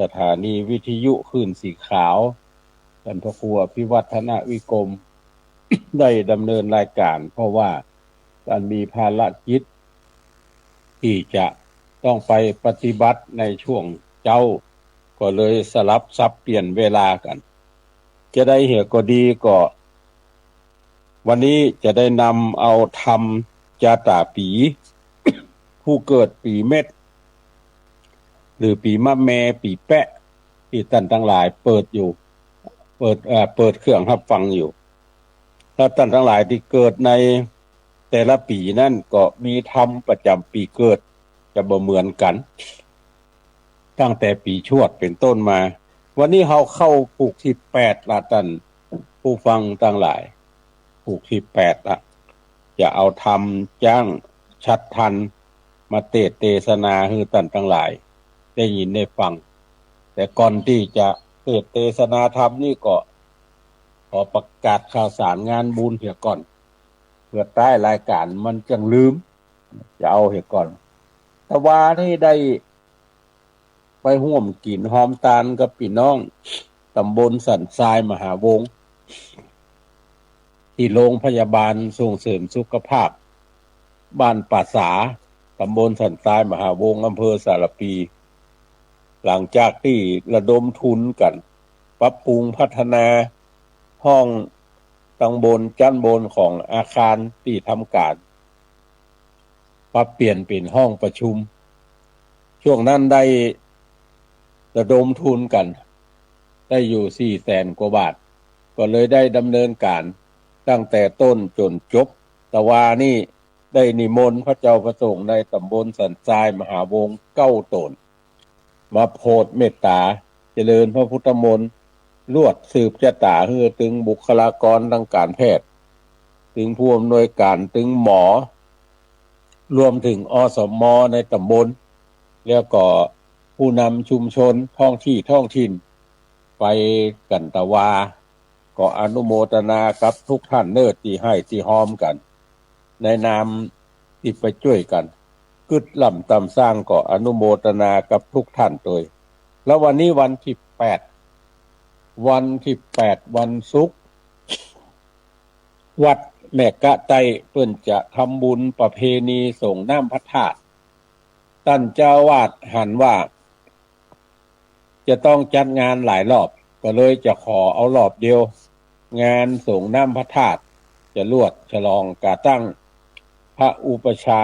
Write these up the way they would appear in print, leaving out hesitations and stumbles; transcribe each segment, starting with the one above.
สถานีวิทยุคลื่นสีขาวท่านพระครูอภิวัฒนวิกรม ได้ดำเนินรายการเพราะว่าการมีภารกิจที่จะต้องไปปฏิบัติในช่วงเจ้าก็เลยสลับซับเปลี่ยนเวลากันจะได้เหตุก็ดีก็วันนี้จะได้นำเอาธรรมจาตาปี ผู้เกิดปีเม็ดหรือปีมะแม่ปีแปะที่ท่านทั้งหลายเปิดเครื่องรับฟังอยู่ถ้าท่านทั้งหลายที่เกิดในแต่ละปีนั่นก็มีธรรมประจำปีเกิดจะบ่เหมือนกันตั้งแต่ปีชวดเป็นต้นมาวันนี้เราเข้าผูกที่8ละท่านผู้ฟังทั้งหลายผูกที่8ละจะเอาธรรมจ้างชัดทันมาเทศนาให้ท่านทั้งหลายได้ยินได้ฟังแต่ก่อนที่จะเทศนาธรรมนี่ก็ขอประกาศข่าวสารงานบุญเสียก่อนเพื่อใต้รายการมันจังลืมจะเอาเสียก่อนแต่ว่าที่ได้ไปร่วมกินหอมตาลกับพี่น้องตำบลสันทรายมหาวงศ์ที่โรงพยาบาลส่งเสริมสุขภาพบ้านป่าสาตำบลสันทรายมหาวงศ์อำเภอสารปีหลังจากที่ระดมทุนกันปรับปรุงพัฒนาห้องตังบนชั้นบนของอาคารที่ทำการปรับเปลี่ยนเป็นห้องประชุมช่วงนั้นได้ระดมทุนกันได้อยู่400,000 กว่าบาทก็เลยได้ดำเนินการตั้งแต่ต้นจนจบแต่ว่านี่ได้นิมนต์พระเจ้าประสงค์ในตำบลสันทรายมหาวงศ์9 ตนมาโพธิเมตตาเจริญพระพุทธมนต์ลวดสืบชะตาเฮือถึงบุคลากรทางการแพทย์ถึงผู้อำนวยการถึงหมอรวมถึงอสม.ในตำบลแล้วก็ผู้นำชุมชนท้องถิ่นไปกันตะวาก็อนุโมทนากับทุกท่านเนิดที่ให้ที่หอมกันในนามที่ไปช่วยกันกึดล่ำตำสร้างก็อนุโมทนากับทุกท่านโดยแล้ววันนี้วันที่8วันศุกร์วัดแม่กะไตเพิ่นจะทำบุญประเพณีส่งน้ำพระธาตุท่านเจ้าวาดหันว่าจะต้องจัดงานหลายรอบก็เลยจะขอเอารอบเดียวงานส่งน้ำพระธาตุจะลวดฉลองกาตั้งพระอุปชา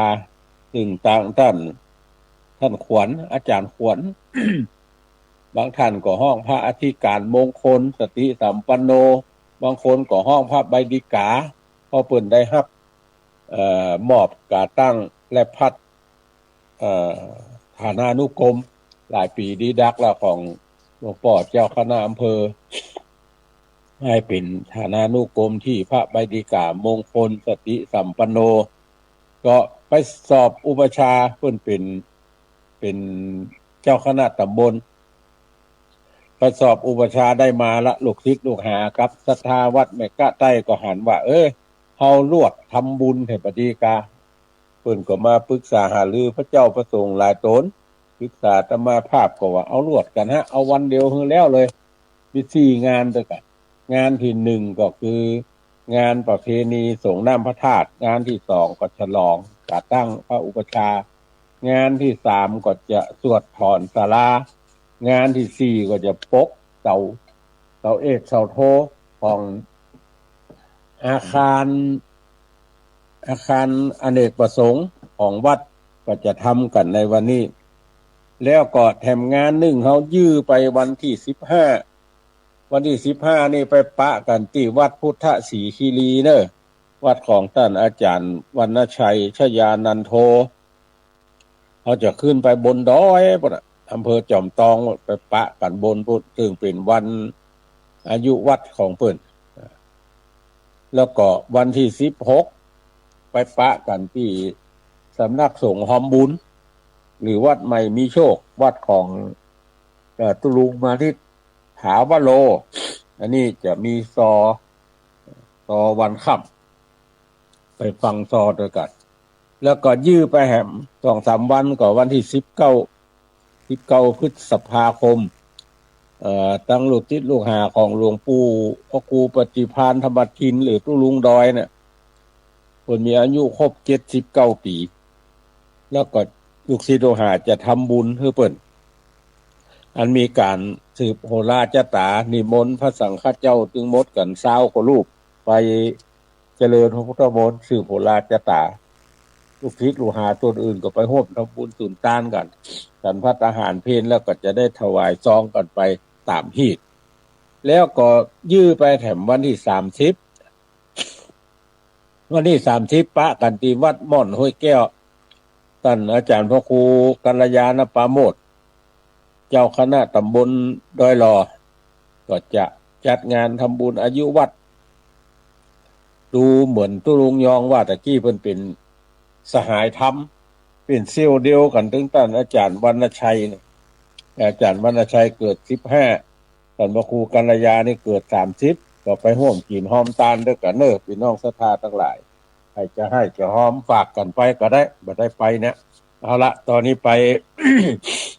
ซึ่งต่างท่านขวัญอาจารย์ขวัญ บางท่านก็ห้องพระอธิการมงคลสติสัมปันโนบางคนก็ห้องพระใบดิกาพอเปิ่นได้รับมอบกาตั้งและพัดฐานานุกรมหลายปีดีดักแล้วของหลวงพ่อเจ้าคณะอำเภอให้เป็นฐานานุกรมที่พระใบดิกามงคลสติสัมปันโนก็ไปสอบอุปชาเพิ่นเป็นเจ้าคณะตำบลไปสอบอุปชาได้มาละลูกศิษย์ลูกหาครับศรัทธาวัดแม่กะไต้ก็หันว่าเฮาลวดทำบุญให้ปฏิกาเพิ่นก็มาปรึกษาหารือพระเจ้าประสงค์หลายตนปรึกษาอาตมาภาพก็ว่าเอาลวดกันเอาวันเดียวคือแล้วเลยมี4 งานด้วยกันงานที่1ก็คืองานประเพณีส่งน้ำพระธาตุงานที่2ก็ฉลองจัดตั้งพระอุปชางานที่3ก็จะสวดถอนศาลางานที่4ก็จะปกเสาเอกเสาโทของอาคารอเนกประสงค์ของวัดก็จะทำกันในวันนี้แล้วก็แถมงาน1เขายื้อไปวันที่15นี่ไปปะกันที่วัดพุทธศรีคีรีเนอะวัดของท่านอาจารย์วรรณชัยชยานันโทเขาจะขึ้นไปบนดอยพุ่นอำเภอจอมทองไปปะกันบนพุ่นซึ่งเป็นวันอายุวัดของเพิ่นแล้วก็วันที่16ไปปะกันที่สำนักสงฆ์หอมบุญหรือวัดใหม่มีโชควัดของตุลุงมาที่ถาวโรอันนี้จะมีซอวันค่ำไปฟังซอด้วยกันแล้วก็ยื้อไปแหม2-3 วันก็วันที่ 19 พฤษภาคมตั้งลูกศิษย์ลูกหาของหลวงปู่พ่อครูปฏิภาณธรรมทินหรือตู้ลุงดอยเนี่ยเพิ่นมีอายุครบ79 ปีแล้วก็ลูกศิษย์ลูกหาจะทำบุญให้เพิ่นอันมีการสืบโหราจตานิมนต์พระสังฆเจ้าถึงหมดกัน20กว่ารูปไปเจริญพระพุทธมนต์สืบโหราจตาลูกศิษย์ลูกหาตัวอื่นก็ไปร่วมทำบุญสุนทานกันฉันภัตตาหารเพลแล้วก็จะได้ถวายซองกันไปตามฮีตแล้วก็ยื้อไปแถมวันที่30วันที่30ปะกันที่วัดม่อนห้วยแก้วท่านอาจารย์พระครูกัลยาณปราโมทย์เจ้าคณะตำบลดอยหลอก็จะจัดงานทำบุญอายุวัดดูเหมือนตุลุงยองว่าตะกี้เพิ่นเป็นสหายธรรมเป็นเซี่ยวเดียวกันถึงท่านอาจารย์วรรณชัยเนี่ยอาจารย์วรรณชัยเกิด15ท่านพระครูกัลยานี่เกิด30ก็ไปร่วมกินหอมตาลด้วยกันเด้อพี่น้องศรัทธาทั้งหลายใครจะให้จะหอมฝากกันไปก็ได้บ่ได้ไปเนี่ยเอาละตอนนี้ไป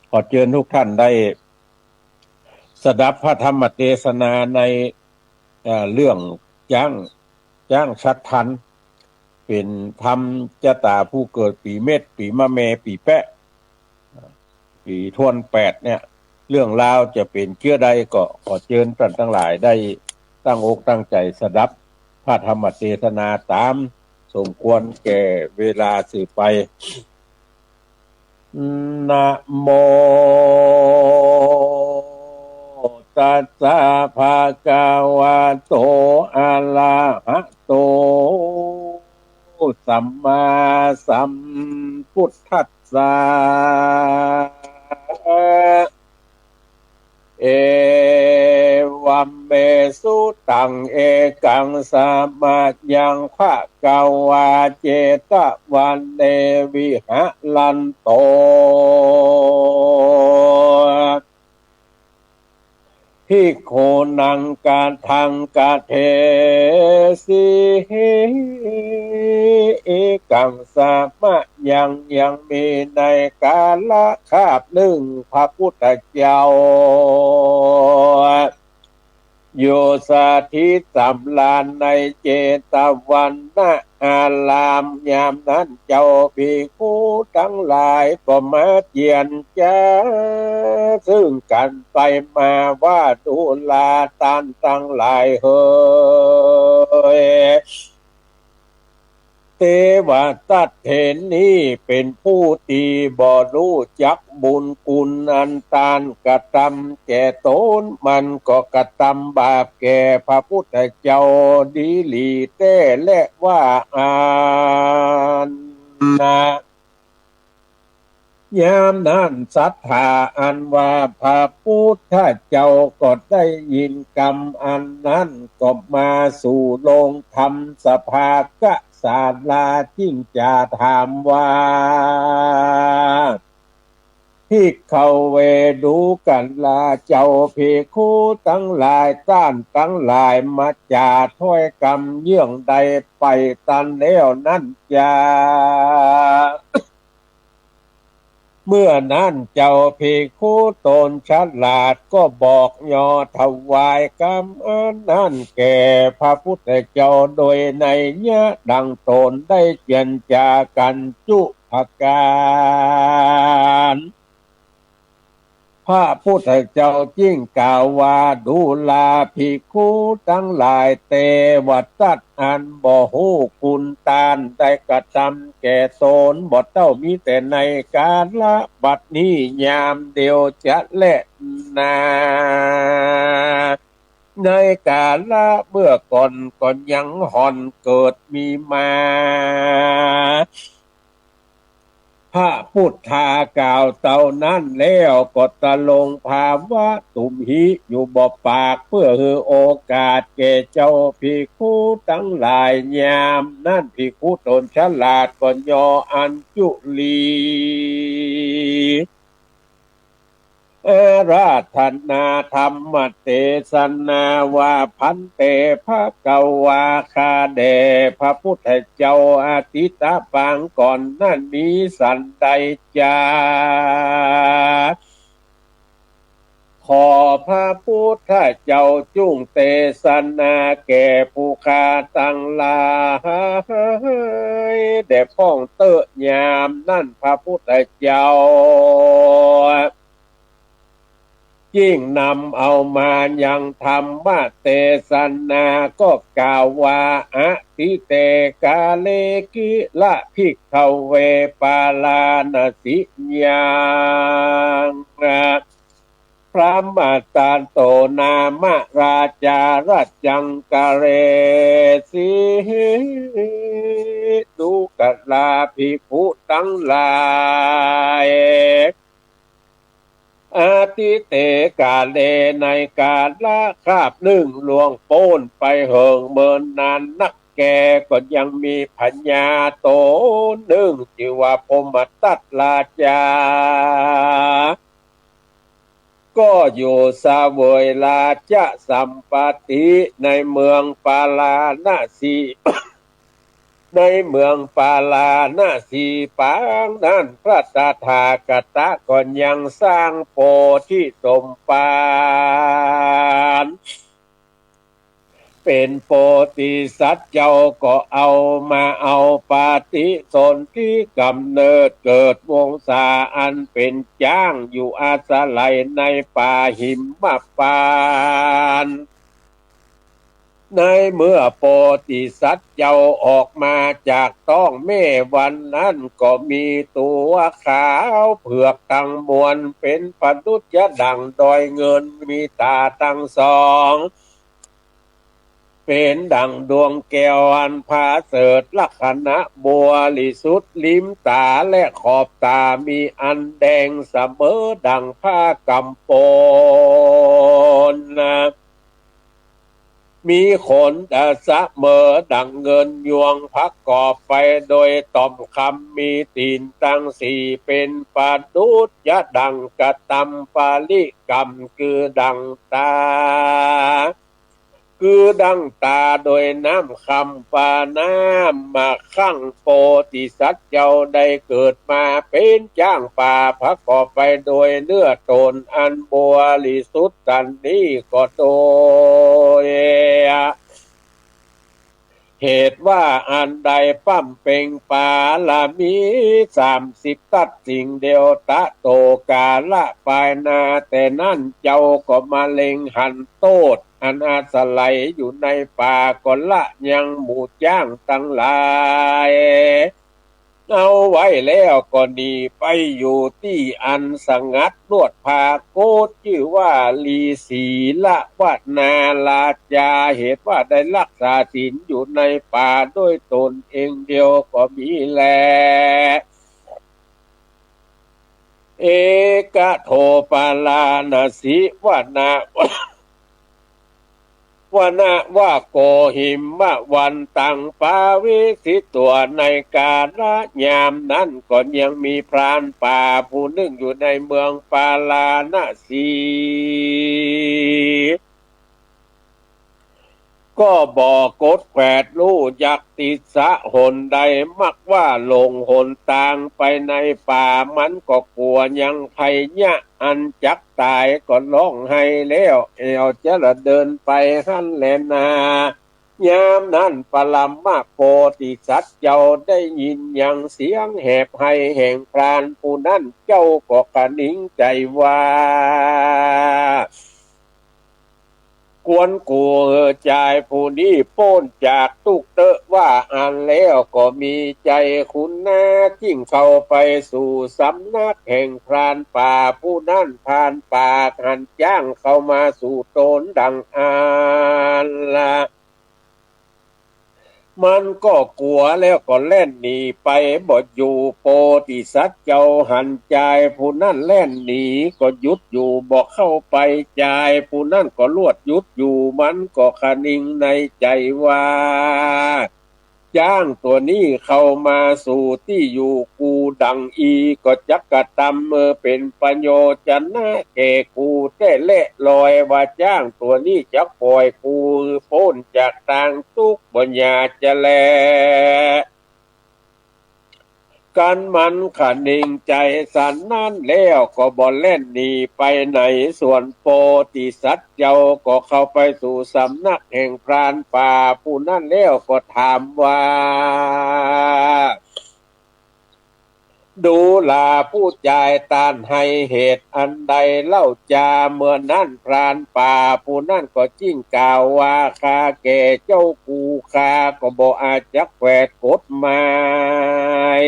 ขอเชิญทุกท่านได้สดับพระธรรมเทศนาในเรื่องจ้างชัดทันเป็นธรรมจตาผู้เกิดปีเมษปีมะเมปีแปะปีทวน8เนี่ยเรื่องราวจะเป็นเชื่อใดก็ขอเชิญท่านทั้งหลายได้ตั้งอกตั้งใจสดับพระธรรมเทศนาตามสมควรแก่เวลาสืบไปนะโมตัสสะภะคะวะโตอะระหะโตสัมมาสัมพุทธัสสะเอวัมเมสุตังเอกังสัมมายังภะคะวะเจตวันเนวิหะลันโตภิกขุนังกาทังกาเทสิเอกังสัมมายังมีในกาลคาบหนึ่งพระพุทธเจ้าโยสาธิตสำลานในเจตวันนะอารามยามนั้นเจ้าภิกขุทั้งหลายก็มาเจียนจ้าซึ่งกันไปมาว่าดูลาตานทั้งหลายเฮ้ยเทวทัตเถนนี้เป็นผู้ที่บ่รู้จักบุญคุณอันตานกระทำแก่ตนมันก็กระทำบาปแก่พระพุทธเจ้าดีหลีเต้และว่านะยามนั้นศรัทธาอันว่าพระพุทธเจ้าก็ได้ยินกรรมอันนั้นก็มาสู่โลงธรรมสภากะศาลาจิ้งจะถามว่าที่เขาเวดูกันลาเจ้าภิกขุทั้งหลายต้านทั้งหลายมาจาถ้อยกรรมเยื่องใดไปตันแล้วนั่นจาเมื่อนั้นเจ้าภิกขุตนฉลาดก็บอกยอถวายกรรมอันนั้นแก่พระพุทธเจ้าโดยในเนื้อดังตนได้เจรจากันจุภการพระพุทธเจ้าจิ้งกล่าวว่าดูลาภิกขุทั้งหลายเตวทัตอันบ่ฮู้คุณตานได้กระทำแก่ตนบ่เต้ามีแต่ในกาลบัดนี้ยามเดียวจะและนาในกาลเมื่อก่อนก็ยังห่อนเกิดมีมาพระพุทธากล่าวเต่านั้นแล้วก็ตะลงภาวะตุมหิอยู่บ่ปากเพื่อให้โอกาสแก่เจ้าภิกขุทั้งหลายยามนั่นภิกขุตนฉลาดก็ยออัญจุลีราธนาธรรมเทศนาว่าพันเตภะคะวาคาเดพระพุทธเจ้าอาทิตาปางก่อนนั้นมีสันใดจา ขอพระพุทธเจ้าจุงเตสนาแก่ผู้ขาตั้งหลายแด่พ้องเตอะยามนั่นพระพุทธเจ้ายิ่งนำเอามายังธรรมเทศนาก็กล่าวว่าอะทิเตกาเลกิละภิกขเวปาลานสิยังพระมาตานโตนามราจาราชจังกะเรสีดุกะลาภิกขุทั้งหลายอาทิเตกาเลในกาละคาบหนึ่งหลวงโป้นไปเหิงเมินนานนักแกก็ยังมีพัญญาโตหนึ่งชื่อว่าพมตัดลาจาก็อยู่สาเวยลาจะสัมปติในเมืองปาลาณสี ในเมืองปาลาณสีปางนั้นพระตถาคตก็ยังสร้างโพธิสมภารเป็นโพธิสัตว์เจ้าก็เอามาเอาปาฏิสนธิกำเนิดเกิดวงศาอันเป็นจ้างอยู่อาศัยในป่าหิมพานต์ในเมื่อโพธิสัตว์เจ้าออกมาจากท้องแม่วันนั้นก็มีตัวขาวเผือกทั้งมวลเป็นปนุษยดังดอยเงินมีตาทั้งสองเป็นดังดวงแก้วอันผาเสริฐลักษณะบัวลิสุดลิ้มตาและขอบตามีอันแดงเสมอดังผ้ากำปนมีขนเสมอดังเงินยวงพักกอบไปโดยต่อมคำมีตีนตั้งสี่เป็นปาดุจยะดังกะตำปาลิกรรมคือดังตาคือดังตาโดยน้ำคำปาน้ำมาข้างโพธิสัตว์เจ้าได้เกิดมาเป็นจ้างป่าพักกอบไปโดยเนื้อตนอันบริสุทธิ์กันนี้ก็โดยเหตุว่าอันใดปั้มเป็งปาลามี30ตัดสิ่งเดียวตะโตกาละปายนาแต่นั่นเจ้าก็มาเล็งหันโตดอันอาศัยอยู่ในป่าก็ละยังหมู่จ้างทั้งหลายเอาไว้แล้วก็หนีไปอยู่ที่อันสงัดนวดพาโกดชื่อว่าลีศีละวนาลาจาเหตุว่าได้รักษาศีลอยู่ในป่าด้วยตนเองเดียวก็มีแลเอกโทปาลานาสิวนา วนะว่าโกหิมมะวันตังปาวิสิตัวในกาลยามนั้นก็ยังมีพรานป่าผู้หนึ่งอยู่ในเมืองปาลาณสีก็บอกกดแขวดลู่ยักติสะหนใดมักว่าลงหนตางไปในป่ามันก็กลัวยังไผยะอันจักตายก็ร้องให้แล้วเอวจะละเดินไปหันแลนายามนั้นปลัมมาโพธิสัตว์เจ้าได้ยินอย่างเสียงแหบให้แห่งพรานผู้นั้นเจ้าก็กระนิ่งใจว่าควรกูใจผู้นี้พ้นจากตุกเตอะว่าอันแล้วก็มีใจคุณนาจิ้งเข้าไปสู่สำนักแห่งพรานป่าผู้นั้นพรานป่าหันจ้างเข้ามาสู่ตนดังอันละมันก็กลัวแล้วก็เล่นหนีไปบ่อยู่โพธิสัตว์เจ้าหันใจผู้นั้นเล่นหนีก็หยุดอยู่บ่เข้าไปใจผู้นั้นก็ลวดหยุดอยู่มันก็คนิ่งในใจว่าจ้างตัวนี้เข้ามาสู่ที่อยู่กูดังอีก็จักกะตำเป็นประโยชน์จะนะแก่กูแต่เละลอยว่าจ้างตัวนี้จักปล่อยกูพ้นจากทางทุกข์บ่อยากจะแล กันมันขันนิ่งใจสันนั้นแล้วก็บ่เล่นหนีไปไหนส่วนโพธิสัตว์เจ้าก็เข้าไปสู่สำนักแห่งพรานป่าผู้นั้นแล้วก็ถามว่าดูลาผู้ใจต้านให้เหตุอันใดเล่าจาเมื่อนั้นพรานป่าผู้นั้นก็จิ้งกล่าวว่าข้าแก่เจ้ากูข้าก็บ่อาจจักแฝดกฎหมาย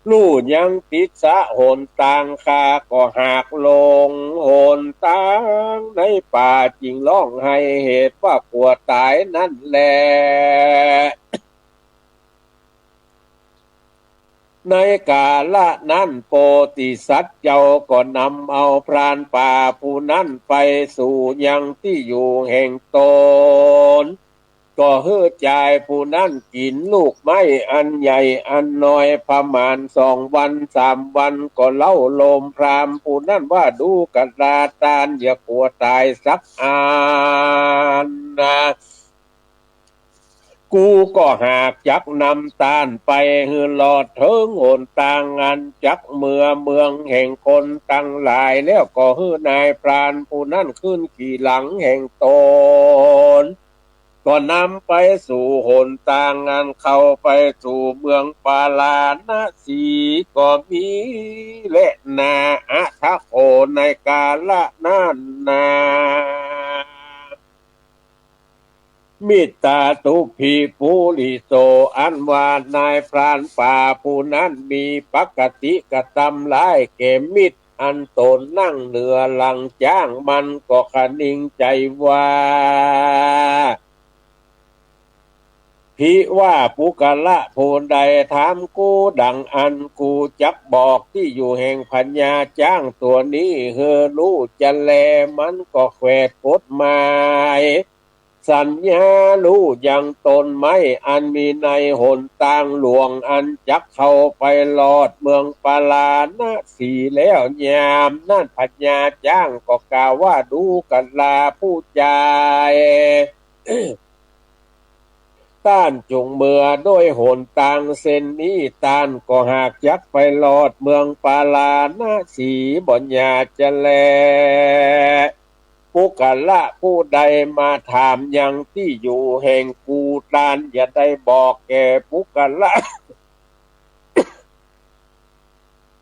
ลู่ยังติดสะโหนต่างข้าก็หากลงโหนต่างในป่าจริงร้องให้เหตุว่าปวดตายนั่นแหละในกาละนั้นโพธิสัตว์เจ้าก็นำเอาพรานป่าผู้นั้นไปสู่ยังที่อยู่แห่งตนก็เฮือใจผู้นั้นกินลูกไม้อันใหญ่อันน้อยประมาณ2 วัน3 วันก็เล่าโลมพรามผู้นั้นว่าดูกระดาตานอย่ากลัวตายสักอันนะกูก็หากจักนำตาลไปหือหลอดเถิงโหนต่างงานจักเมืองแห่งคนตั้งหลายแล้วก็หือนายพรานผู้นั้นขึ้นขี่หลังแห่งตนก็นำไปสู่หนต่างงานเข้าไปสู่เมืองปาลาณสีก็มีและนาอัทะโอในกาละนั้นนามิตาตุพีปุริโสอันว่านายพรานป่าผู้นั้นมีปกติกระทำร้ายแก่มิตรอันตนนั่งเหนือหลังจ้างมันก็คนิ่งใจว่าพิว่าปุกละผู้ใดถามกูดังอันกูจักบอกที่อยู่แห่งพัญญาจ้างตัวนี้เฮอรู้จะแลมันก็แขวดกฎหมายสัญญารู้ยังตนไม่อันมีในหนต่างหลวงอันจักเข้าไปลอดเมืองปาลาณสีแล้วยามนั่นพัญญาจ้างก็กล่าวว่าดูกันลาผู้ใจต้านจงเมื่อด้วยหนต่างเส้นนี้ต้านก็หากยักไปลอดเมืองปาลาณสีบ่ญญาจะแลปุกละผู้ใดมาถามยังที่อยู่แห่งกูต้านอย่าได้บอกแก่ปุกละ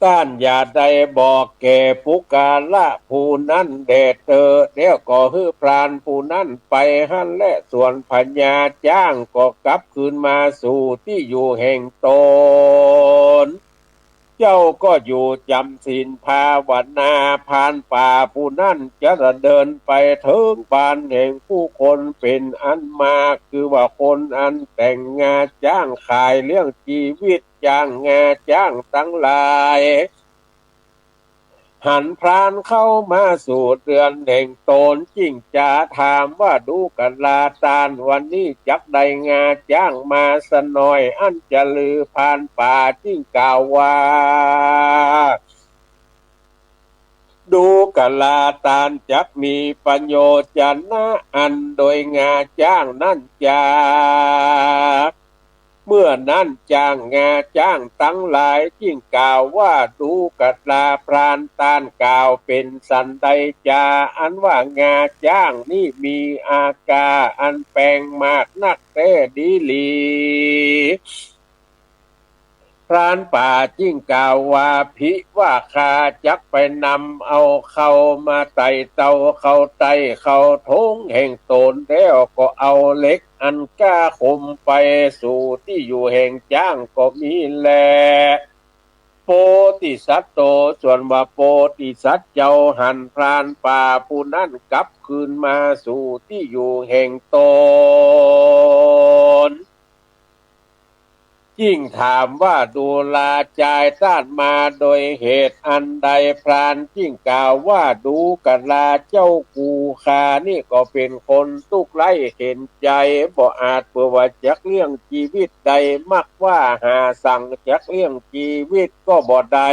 ต้านอย่าได้บอกแก่ปุกละผู้นั้นเดชเธอแล้วก็ฮือพรานผู้นั้นไปหั่นและส่วนพัญญาจ้างก็กลับคืนมาสู่ที่อยู่แห่งตนเจ้าก็อยู่จำศีลภาวนาพานป่าผู้นั้นจะเดินไปถึงบ้านแห่งผู้คนเป็นอันมากคือว่าคนอันแต่งงานจ้างขายเรื่องชีวิตจ้างงานจ้างทั้งหลายหันพรานเข้ามาสู่เรือนแห่งตนจิ้งจาถามว่าดูกันลาตานวันนี้จักได้งาจ้างมาสนอยอันจะลือพานป่าจิ้งกล่าวว่าดูกะลาตานจักมีประโยชน์จะนะอันโดยงาจ้างนั่นจากเมื่อนั้นจ้างงาจ้างทั้งหลายยิ่งกล่าวว่าดูกะลาพรานตานกล่าวเป็นสันใดจาอันว่างาจ้างนี่มีอากาอันแปลงมากนักแต่ดีลีพรานป่าจิ้งกล่าวว่าพิว่าข้าจักไปนำเอาเข้ามาไต่เตาเข้าไต่เข้าทงแห่งตนแล้วก็เอาเหล็กอันก้าคมไปสู่ที่อยู่แห่งจ้างก็มีแลโพธิสัตว์โตส่วนว่าโพธิสัตว์เจ้าหันพรานป่าผู้นั้นกลับคืนมาสู่ที่อยู่แห่งตนยิ่งถามว่าดูลาจายต้านมาโดยเหตุอันใดพรานยิ่งกล่าวว่าดูกันลาเจ้ากูคานี่ก็เป็นคนทุกข์ไร้เห็นใจบ่อาจเพื่อว่าจักเรื่องชีวิตใดมักว่าหาสั่งจักเรื่องชีวิตก็บ่ได้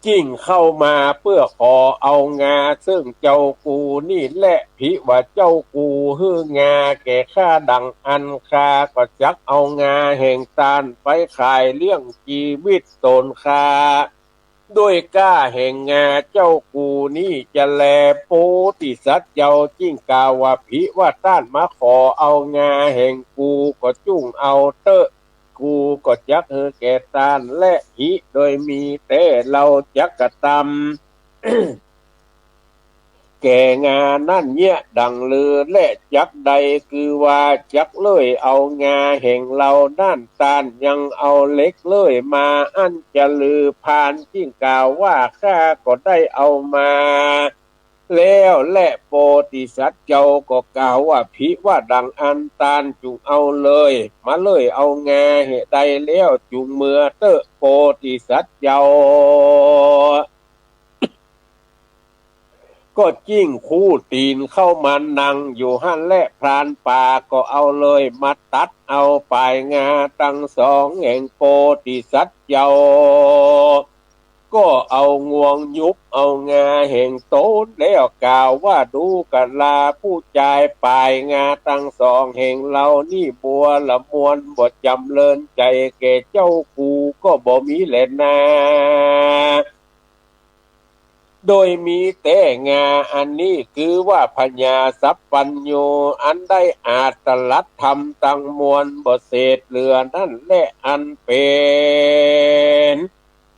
จิ้งเข้ามาเพื่อขอเอางาซึ่งเจ้ากูนี่แหละพิว่าเจ้ากูฮื้องาแก่ข้าดังอันคาก็จักเอางาแห่งตาลไปขายเลี้ยงชีวิตตนคาด้วยก้าแห่งงาเจ้ากูนี่จะแลโปติสัตว์เจ้าจิ้งกาวาพิว่าต้านมาขอเอางาแห่งกูก็จุ้งเอาเตอะกูก็จักแก่ตานและหิโดยมีแต่เราจักกระตำ แก่งานั่นเนี่ยดังลือและจักใดคือว่าจักเลยเอางาแห่งเราด้านตานยังเอาเล็กเลยมาอันจะลือพานจิ้งกล่าวว่าข้าก็ได้เอามาแล้วและโปติสัตว์เจ้าก็กล่าวว่าพิว่าดังอันตานจุงเอาเลยมาเลยเอางาเหตุใดแล้วจุงเมื่อเตอะโปติสัตว์เจ้าก็จิ้งคู่ตีนเข้ามานั่งอยู่หั่นและพรานป่าก็เอาเลยมาตัดเอาปลายงาตั้งสองแห่งโปติสัตว์เจ้าก็เอางวงยุบเอางาแห่งโตนแล้วกล่าวว่าดูกันลาผู้ใจปลายงาตั้งสองแห่งเรานี่บัวละมวนบ่จำเลินใจแก่เจ้ากูก็บ่มีแลนาโดยมีแต่งาอันนี้คือว่าพญาสัพพัญโยอันได้อาจตรัสธรรมตั้งมวลบ่เศษเหลือนั่นและอันเป็น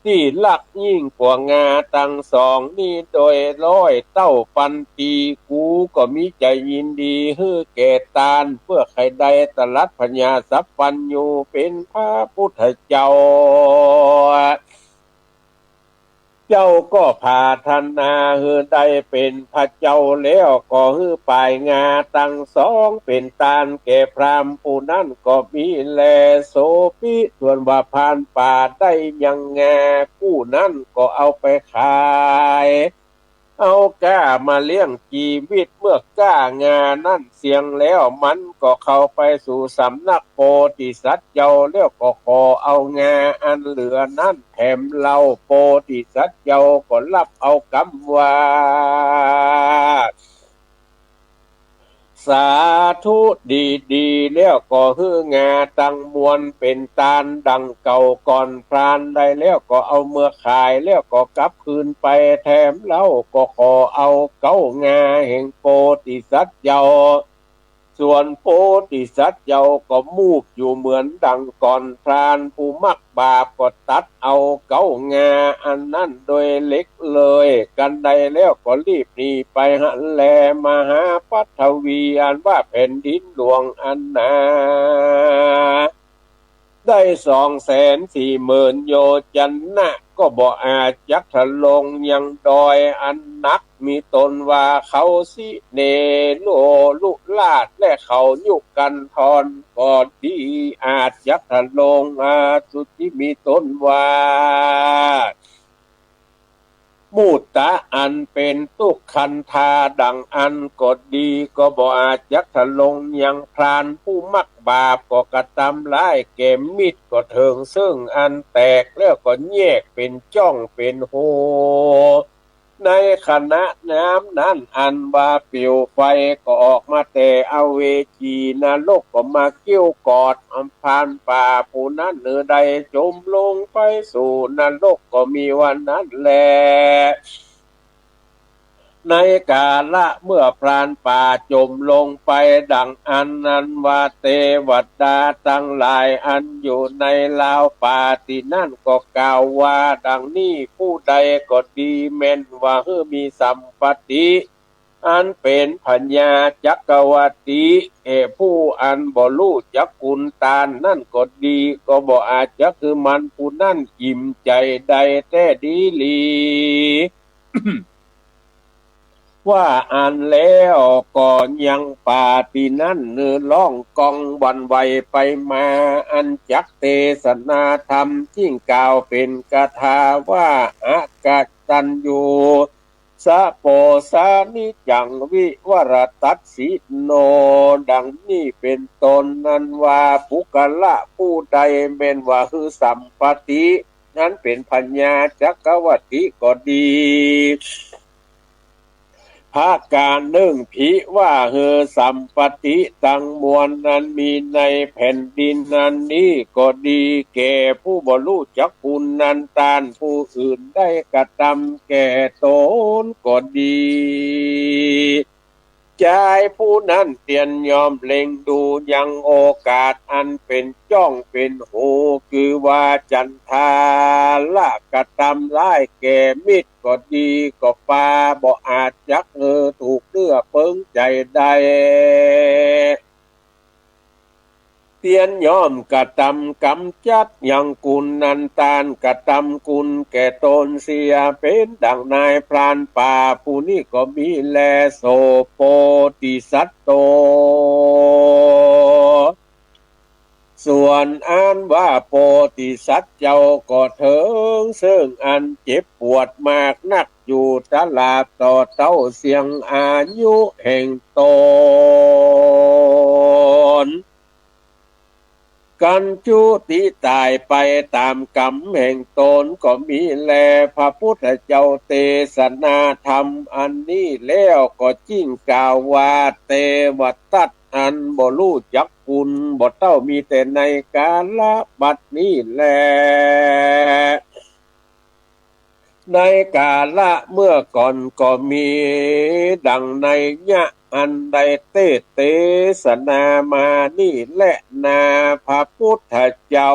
ที่ลักยิ่งกว่างาตั้งสองนี่โดยร้อยเต้าพันปีกูก็มีใจยินดีฮื้อแก่ตานเพื่อใครใดตรัสพญาสัพพัญโยเป็นพระพุทธเจ้าเจ้าก็พาธนาฮือได้เป็นพระเจ้าแล้วก็ฮือปลายงาตั้งสองเป็นตาลแก่พรามผู้นั้นก็มีแลโสปิส่วนว่าพานป่าได้ยังงาผู้นั้นก็เอาไปขายเอาก้ามาเลี้ยงชีวิตเมื่อก้างานั่นเสียงแล้วมันก็เข้าไปสู่สำนักโพธิสัตว์เจ้าแล้วก็ขอเอางาอันเหลือนั่นแถมเราโพธิสัตว์เจ้าก็รับเอากำว่าสาธุดีแล้วก็ฮื้องาตั้งมวลเป็นตาลดังเก่าก่อนพรานได้แล้วก็เอาเมื่อขายแล้วก็กลับคืนไปแถมเล่าก็ขอเอาเก้างาแห่งโพธิสัตว์เจ้าส่วนโพธิสัตว์เจ้าก็มูกอยู่เหมือนดังก่อนพรานผู้มักบาปก็ตัดเอาเก้างาอันนั้นโดยเล็กเลยกันใดแล้วก็รีบหนีไปหันแลมหาปัทวีอันว่าแผ่นดินหลวงอันนาได้240,000 โยจันนะก็บ่อาจยักถลงยังดอยอันนักมีตนว่าเขาสิเนโนลุลาดและเขายุกันทอนก็ดีอาจยักถลงสุดที่มีตนว่ามูตะอันเป็นตุกขันธาดังอันก็ดีก็บ่อาจยักถลงยังพรานผู้มักบาปก็กระทำร้ายแก่มิตรก็เถิงซึ่งอันแตกแล้วก็แยกเป็นจ้องเป็นโหในขณะน้ำนั้นอันว่าเปลวไฟก็ออกมาแต่อเวจีนรกก็มาเกี่ยวกอดอำพานป่าผู้นั้นเนื้อใดจมลงไปสู่นรกก็มีวันนั้นแลในกาละเมื่อพรานป่าจมลงไปดังอันนั้นว่าเทวดาทั้งหลายอันอยู่ในลาวป่าที่นั่นก็กล่าวว่าดังนี้ผู้ใดก็ดีแม้นว่ามีสัมปติอันเป็นปัญญาจักรวติผู้อันบ่รู้จักกุณตาลนั่นก็ดีก็บ่อาจจะคือมันผู้นั่นอิ่มใจใดแต่ดีลี ว่าอ่านแล้วก่อนยังป่าปีนั้นเนื้อล่องกองวันไหวไปมาอันจักเทศนาธรรมยิ่งกล่าวเป็นกถาว่าอากาตัญญูสะโปสานิจังวิวรตัสสิโนดังนี้เป็นตนนั้นว่าปุกละผู้ใดเป็นว่าคือสัมปติ นั้นเป็นปัญญาจักรวติก็ดีภาคการหนึ่งภิว่าเฮอสัมปติตังมวลนั้นมีในแผ่นดินนั้นนี้ก็ดีแก่ผู้บ่รู้จักคุณนันตานผู้อื่นได้กระทำแก่ตนก็ดีใจผู้นั้นเตียนยอมเล็งดูยังโอกาสอันเป็นจ้องเป็นหูคือว่าจันทาละกระทำร้ายแก่มิตรก็ดีก็ปาบ่อาจยักถูกเลือเปิงใจใดเตียนยอมกระทำกำจัดยังกุลนันตานกระทำกุลแก่ตนเสียเป็นดังนายพรานป่าผู้นี้ก็มีแลโสโปติสัตโตส่วนอ่านว่าโปติสัตว์เจ้าก็เถิงซึ่งอันเจ็บปวดมากนักอยู่ตลาดต่อเต้าเสียงอายุแห่งตนกันจุติตายไปตามกรรมแห่งตนก็มีแลพระพุทธเจ้าเทศนาธรรมอันนี้แล้วก็จิ้งกล่าวว่าเตวตัดอันบ่รู้จักคุณบ่เต้ามีแต่ในกาลบัดนี้แลในกาละเมื่อก่อนก็มีดังในยะอันใดเทศนามานี่แหละนาพระพุทธเจ้า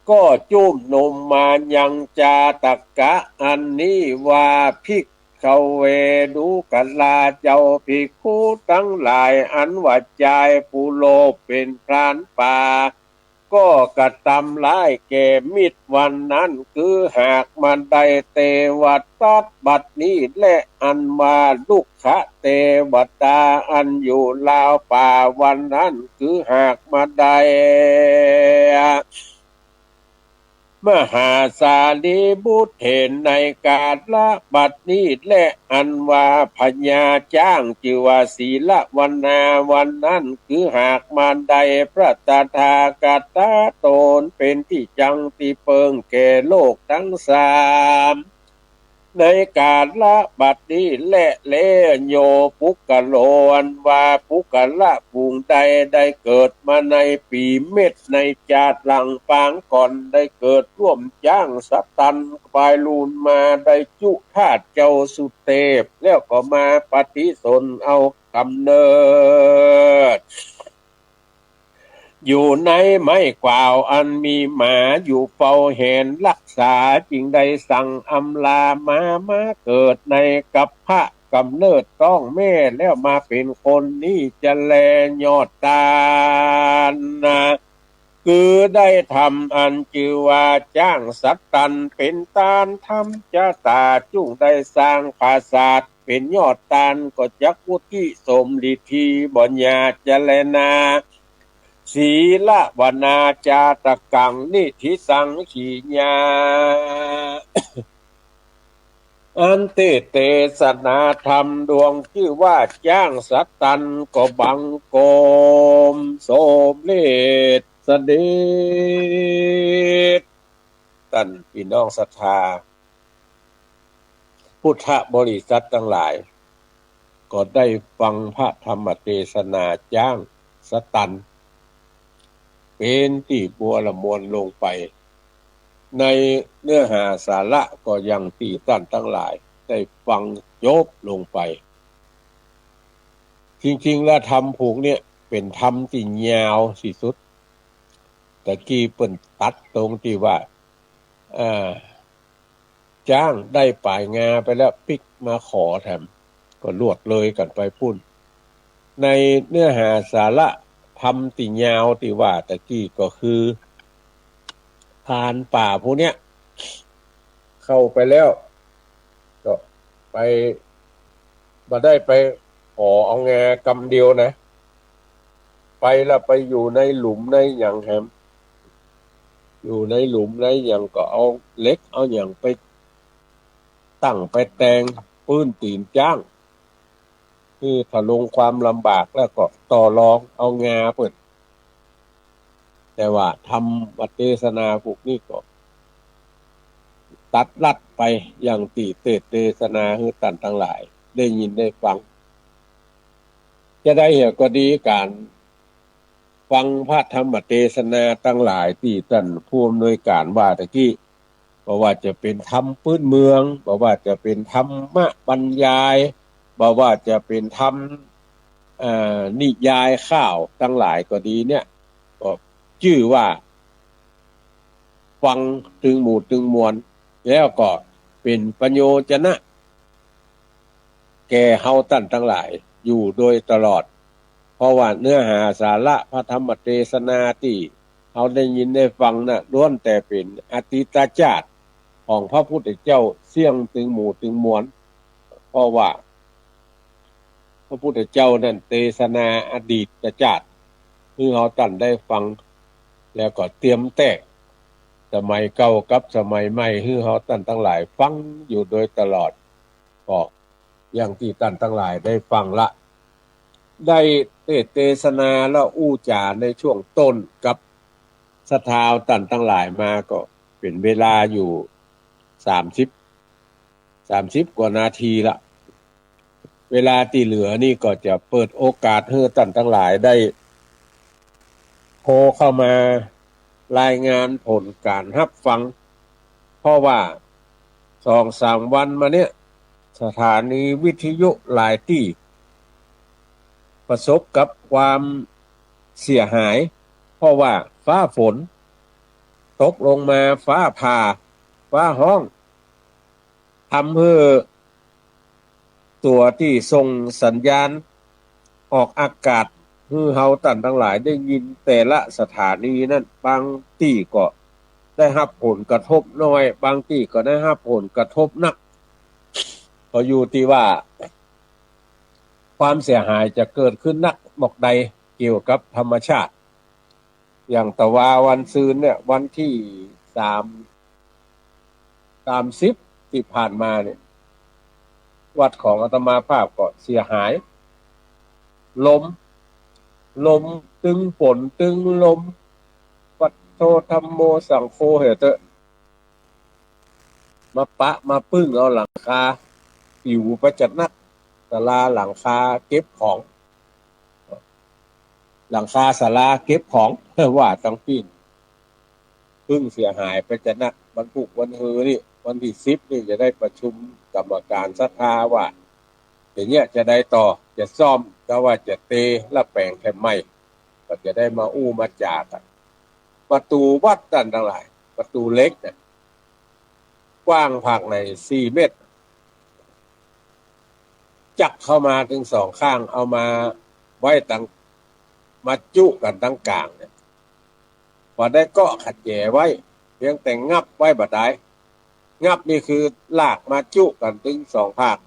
ก็จุ่มนมมายังจาตกะอันนี้ว่าภิกขเวดูกลาเจ้าภิกขุทั้งหลายอันว่าใจผู้โลภเป็นพรานป่าก็กระทำร้ายแก่มิตรวันนั้นคือหากมันได้เทวทัตบัดนี้และอันมาลุกขะเทวตาอันอยู่ลาวป่าวันนั้นคือหากมาได้มหาสาลีบุตรเห็นในกาลบัดนี้และอันว่าพญาจ้างจิวาศีละวันนาวันนั้นคือหากมารใดพระตถาคตตนเป็นที่จังติเปิงแก่โลกทั้งสามในกาลบัดนี้และเลโยปุกะโลอันว่าปุกะละปุงใดได้เกิดมาในปีเม็ดในจาดหลังปางก่อนได้เกิดร่วมจ้างสตันปลายลูนมาได้จุธาตุเจ้าสุเทพแล้วก็มาปฏิสนเอากำเนิดอยู่ในไม้กวาวอันมีหมาอยู่เฝ้าเห็นรักษาจึงได้สั่งอำลามาเกิดในกัปพะกำเนิดต้องแม่แล้วมาเป็นคนนี่จะแลยอดตาลนะคือได้ทำอันจือว่าจ้างสัตตันเป็นตาลทำจะตาจุ่งได้สร้างปราสาทเป็นยอดตาลก็จักวุฒิสมฤทธีบ่ญาจะแลนาศีละวนาจาตกังนิธิสังขีญาอันเทศนาธรรมดวงชื่อว่าจ้างสัตตันก็บังโกมโสมเลศเสด็จท่านพี่น้องศรัทธาพุทธบริษัททั้งหลายก็ได้ฟังพระธรรมเทศนาจ้างสัตตันเป็นที่บัวละมวลลงไปในเนื้อหาสาระก็ยังที่ท่านทั้งหลายได้ฟังจบลงไปจริงๆแล้วธรรมผูกเนี่ยเป็นธรรมที่ยาวที่สุดแต่กี้เปิ้นตัดตรงที่ว่าจ้างได้ป่ายงาไปแล้วปิกมาขอแถมก็ลวดเลยกันไปพุ่นในเนื้อหาสาระธรรมที่ยาวที่ว่าตะกี้ก็คือพรานป่าพวกเนี้ยเข้าไปแล้วก็ไปมาได้ไปขอเอาแงกำเดียวนะไปแล้วไปอยู่ในหลุมในอย่างแฮมอยู่ในหลุมในอย่างก็เอาเล็กเอาอย่างไปตั้งไปแต่งปืนตีนจ้างคือถ้าลงความลำบากแล้วก็ต่อรองเอางาเปิด แต่ว่าธรรมเทศนาพวกนี้ก็ตัดลัดไปอย่างตีเทศนาให้ท่านทั้งหลายได้ยินได้ฟังจะได้เห็นก็ดีการฟังพระธรรมเทศนาทั้งหลายที่ท่านผู้อำนวยการว่าตะกี้เพราะว่าจะเป็นธรรมพื้นเมืองเพราะว่าจะเป็นธรรมะบรรยายเพราะว่าจะเป็นธรรมนิยายข่าวทั้งหลายก็ดีเนี่ยก็ชื่อว่าฟังถึงหมู่ถึงมวลแล้วก็เป็นประโยชนะแก่เฮาท่านทั้งหลายอยู่โดยตลอดเพราะว่าเนื้อหาสาระพระธรรมเทศนาที่เฮาได้ยินได้ฟังน่ะล้วนแต่เป็นอดีตชาติของพระพุทธเจ้าเสี่ยงถึงหมู่ถึงมวลเพราะว่าพระพุทธเจ้านั้นเทศนาอดีตชาติคือเฮาท่านได้ฟังแล้วก็เตรียมแตกสมัยเก่ากับสมัยใหม่คือเฮาท่านทั้งหลายฟังอยู่โดยตลอดก็อย่างที่ท่านทั้งหลายได้ฟังละได้เทศนาและอู้จาในช่วงต้นกับศรัทธาท่านทั้งหลายมาก็เป็นเวลาอยู่30กว่านาทีละเวลาที่เหลือนี่ก็จะเปิดโอกาสให้ท่านทั้งหลายได้โทรเข้ามารายงานผลการรับฟังเพราะว่า2-3 วันมาเนี่ยสถานีวิทยุหลายที่ประสบกับความเสียหายเพราะว่าฟ้าฝนตกลงมาฟ้าผ่าฟ้าห้องทำให้ตัวที่ส่งสัญญาณออกอากาศให้เฮาท่านทั้งหลายได้ยินแต่ละสถานีนั้นบางที่ก็ได้รับผลกระทบน้อยบางที่ก็ได้รับผลกระทบหนักก็อยู่ที่ว่าความเสียหายจะเกิดขึ้นนักบอกใดเกี่ยวกับธรรมชาติอย่างตะวาวันซืนเนี่ยวันที่30ที่ผ่านมาเนี่ยวัดของอาตมาภาพก็เสียหายลมตึงฝนตึงลมวัดโทธัมโมสังโฆเหตุมาปะมาปึ้งเอาหลังคาปิวประจัดนักศาลาหลังคาเก็บของหลังคาศาลาเก็บของว่าต้องปีนพึ่งเสียหายไปจะนักบรรทุกวันฮือนี่วันที่10นี่จะได้ประชุมกรรมการศรัทธาว่าอย่างเงี้ยจะได้ต่อจะซ่อมก็ว่าจะเตและแปลงแค่ใหม่ก็จะได้มาอู้มาจากันประตูวัดนั่นทั้งหลายประตูเล็กเนี่ยกว้างผักใน4 เมตรจักเข้ามาถึง2 ข้างเอามาไว้ตั้งมาจุกันตั้งกลางเนี่ยพอได้เกาะขัดแย่ไว้เพียงแต่งับไว้บ่ได้งับนี่คือลากมาจุกันถึง2 ภาค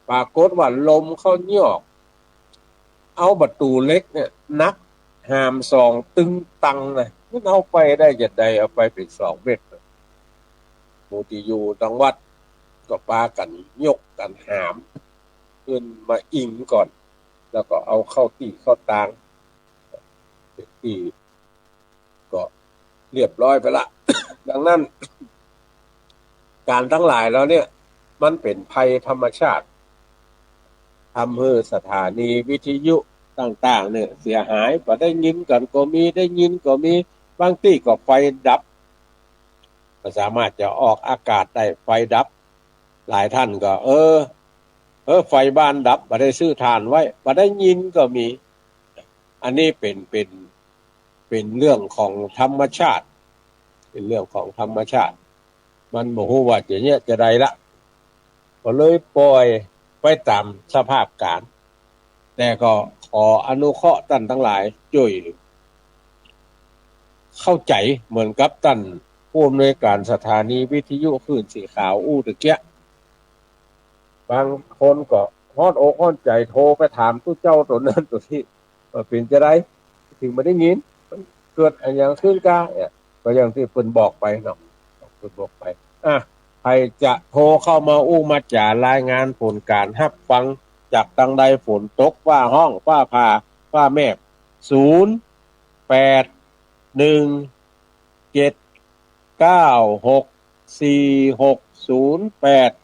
ปรากฏว่าลมเข้าเหยอกเอาประตูเล็กเนี่ยนักหาม2ตึงตังเลยมันเอาไปได้จะได้เอาไปเป็น2 เมตรหมู่ที่อยู่ตังวัดก็ปากันยกกันหามขึ้นมาอิงก่อนแล้วก็เอาเข้าที่เข้าตางที่ก็เรียบร้อยไปละ ดังนั้นการทั้งหลายแล้วเนี่ยมันเป็นภัยธรรมชาติทำให้สถานีวิทยุต่างๆเนี่ยเสียหายบ่ได้ยินกันก็มีได้ยินก็มีบางที่ก็ไฟดับก็สามารถจะออกอากาศได้ไฟดับหลายท่านก็ไฟบ้านดับบ่ได้ซื้อถ่านไว้บ่ได้ยินก็มีอันนี้เป็นเรื่องของธรรมชาติเป็นเรื่องของธรรมชาติมันบ่ฮู้ว่าจะเนี่ยจะใดละก็เลยปล่อยไปตามสภาพการแต่ก็ขออนุเคราะห์ท่านทั้งหลายช่วยเข้าใจเหมือนกับท่านผู้อำนวยการสถานีวิทยุคลื่นสีขาวอู้ตะเกียบางคนก็ฮ้อนอกฮ้อนใจโทรไปถามผู้เจ้าตัวนั้นตัวที่ว่าเป็นจะได้ถึงบ่ได้ยินมันเกิดอันอย่างขึ้นกะเนี่ยก็อย่างที่เพิ่นบอกไปเนาะเพิ่นบอกไปใครจะโทรเข้ามาอู้มาจ่ารายงานผลการรับฟังจากทางใดฝนตกฟ้าห้องฟ้าผ่าฟ้าแมบ0 8 1 7 9 6 4 6 0 8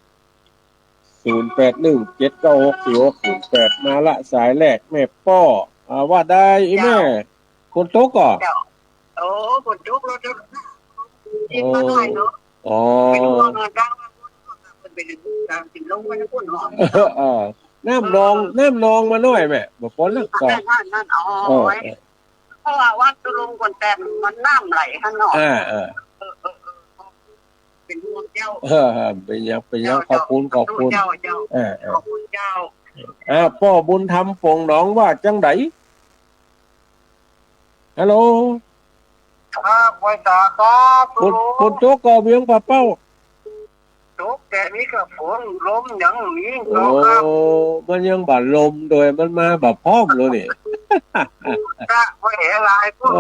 มาละสายแรกแม่ป้อว่าได้อีแม่คนโตก่อโอ้คนจุกรถกินมาหน่อยเนาะอ๋อเป็นห่วงดังเป็นตามสิ่งลงไปนะคุณหอน้ำนองมาหน่อยแม่บ่พ้นแล้วก็นั่นอ๋อเพราะว่าวัดตุลงคนแต่มันน้ำไหลข้างนอกเป็นห่วงเจ้าเป็นยังขอบคุณเจ้าขอบคุณเจ้าพ่อบุญธรรมปงหนองว่าจังไดฮัลโหลครับไว้ตาครับคุณโตก็เวียงปะเป้าโตแต่นี้ก็ฝนลมยังมีครับมันยังบาดลมโดยมันมาแบบพร้อมเลยนี่ก็ไว้หลายพวก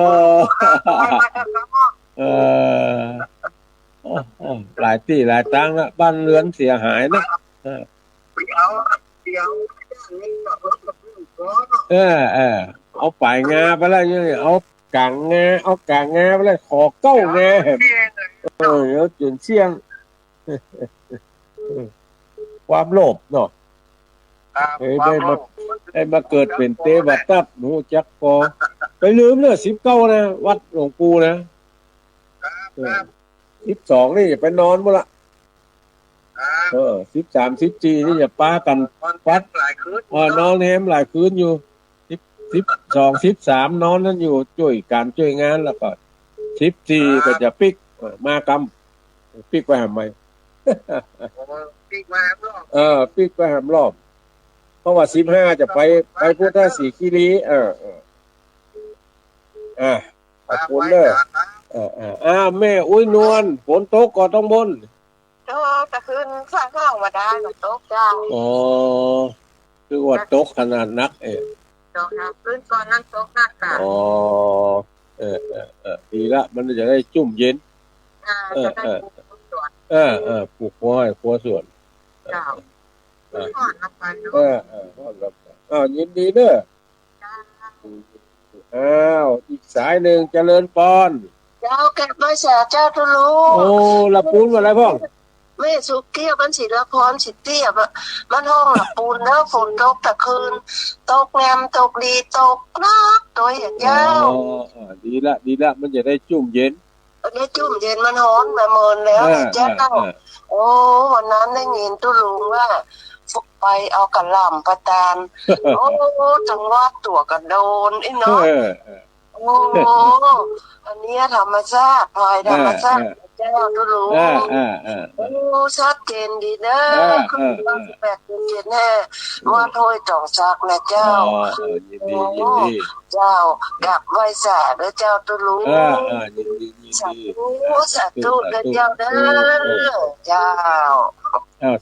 หลายที่หลายตังละบ้านเรือนเสียหายนะเอาปลายงาไปแล้วยังเอากางงาไปแล้วขอเก้างาเดี๋ยวจุนเสี่ยงความโลภเนาะได้มาเกิดเป็นเทวทัตหนูจักพอไปลืมเนี่ย19นะวัดหลวงปู่นะ12นี่ไปนอนบ่ละ13 14นี่อย่าป้ากันฟัดนอนแฮมหลายคืนอยู่12 13นอนนั่นอยู่ช่วยการช่วยงานแล้วก็14ก็จะปิกมากำปิกไปหาใหม่ปิกมารอบปิกไปหารอบเพราะว่า15จะไปพุทธศรีคีรีขอบคุณเด้อแม่อุ้ยนวลฝนตกก็ต้องบนแต่คืนข้างข้างมาได้ก็ตกจ้าคือว่าตกขนาดนักตกนะคืนก่อนนั้นตกนักค่ะดีละมันจะได้จุ่มเย็นจะได้ปลูกหัวให้หัวส่วนยินดีเด้ออีกสายหนึ่งเจริญปอนเจ้าเก็บไว้แสเจ้าทุลูละปูนมาแล้วพ่อแม่สุกี้มันสิละพรสิเตี้ยมันห้องละปูนแล้วฝนตกแต่คืนตกแงมตกดีตกนักตัวอย่างเจ้าดีละมันจะได้จุ่มเย็นได้จุ่มเย็นมันร้อนมาเมินแล้วเจ้าวันนั้นได้ยินตุลุงว่าไปเอากระหล่ำประตานจังหวัดตัวกันโดนไอ้เนาะอันนี้ธรรมชาติพลอยธรรมชาติเจ้าตุลุงชัดเจนดีเด้อคือ18 17แน่ว่าถ้วยจ่องซักนะเจ้ายินดีเจ้าดับไว้สาเด้อเจ้าตุลุงยินดีสาธุเด้อเจ้าเด้อเจ้า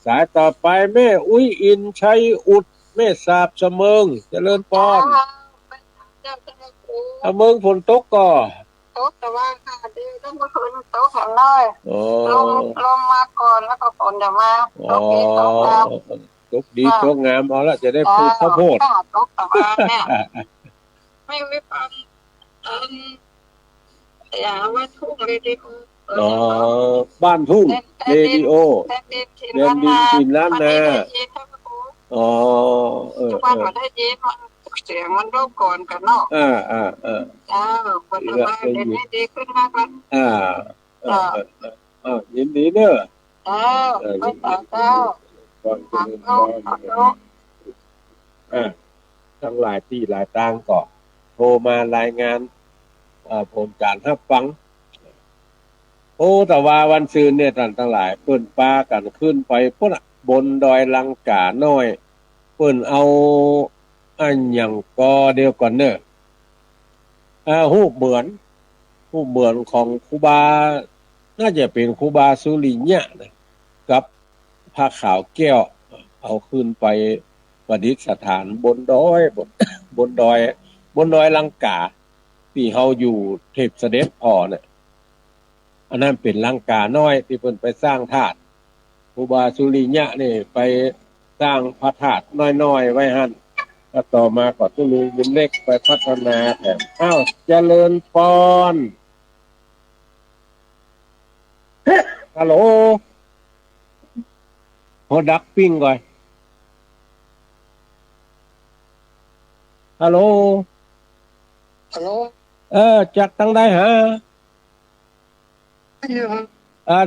สายต่อไปแม่อุ้ยอินชัยอุดแม่สาบเสมิงเจริญปอนเสมิงฝนตกก่อตกแต่ว่าดีต้องมาคืนตกแข็งน้อยลงมาก่อนแล้วก็ฝนจะมาตกดีตกงามตกดีตกงามเอาละจะได้ปลูกข้าวโพดตกแต่ว่าเนี่ยไม่ฟังอย่าว่าทุ่งเลยดิบ้านทุ่งเรดิโอเดนดินกินล้านนาทุกวันมันได้ยินมันเสียงมันรบกวนกันเนาะคนละบ้านเด่นดีขึ้นมากแล้วยินดีเด้อไม่ต่างเจ้าทั้งหลายที่หลายต่างก็โทรมารายงานผลการรับฟังแต่ว่าวันซืนเนี่ยท่านทั้งหลายเปิ้นปากันขึ้นไปพุ่นบนดอยลังกาน้อยเปิ้นเอาอันหยังก็เดียวก่อนเด้อรูปเหมือนของครูบาน่าจะเป็นครูบาสุริญะนะกับผ้าขาวแก้วเอาขึ้นไปประดิษฐานบนดอยลังกาที่เฮาอยู่เทพเสด็จพ่อเนี่ยอันนั้นเป็นลังกาน้อยที่เพิ่นไปสร้างธาตุครูบาสุริยะนี่ไปสร้างพระธาตุน้อยๆไว้หั่นแล้วต่อมาก็ตุลุงบุญเล็กไปพัฒนาแถมเจริญปอน ฮัลโหลโหดักปิ้งก่อนฮัลโหลฮัลโหลจากทางใดฮะ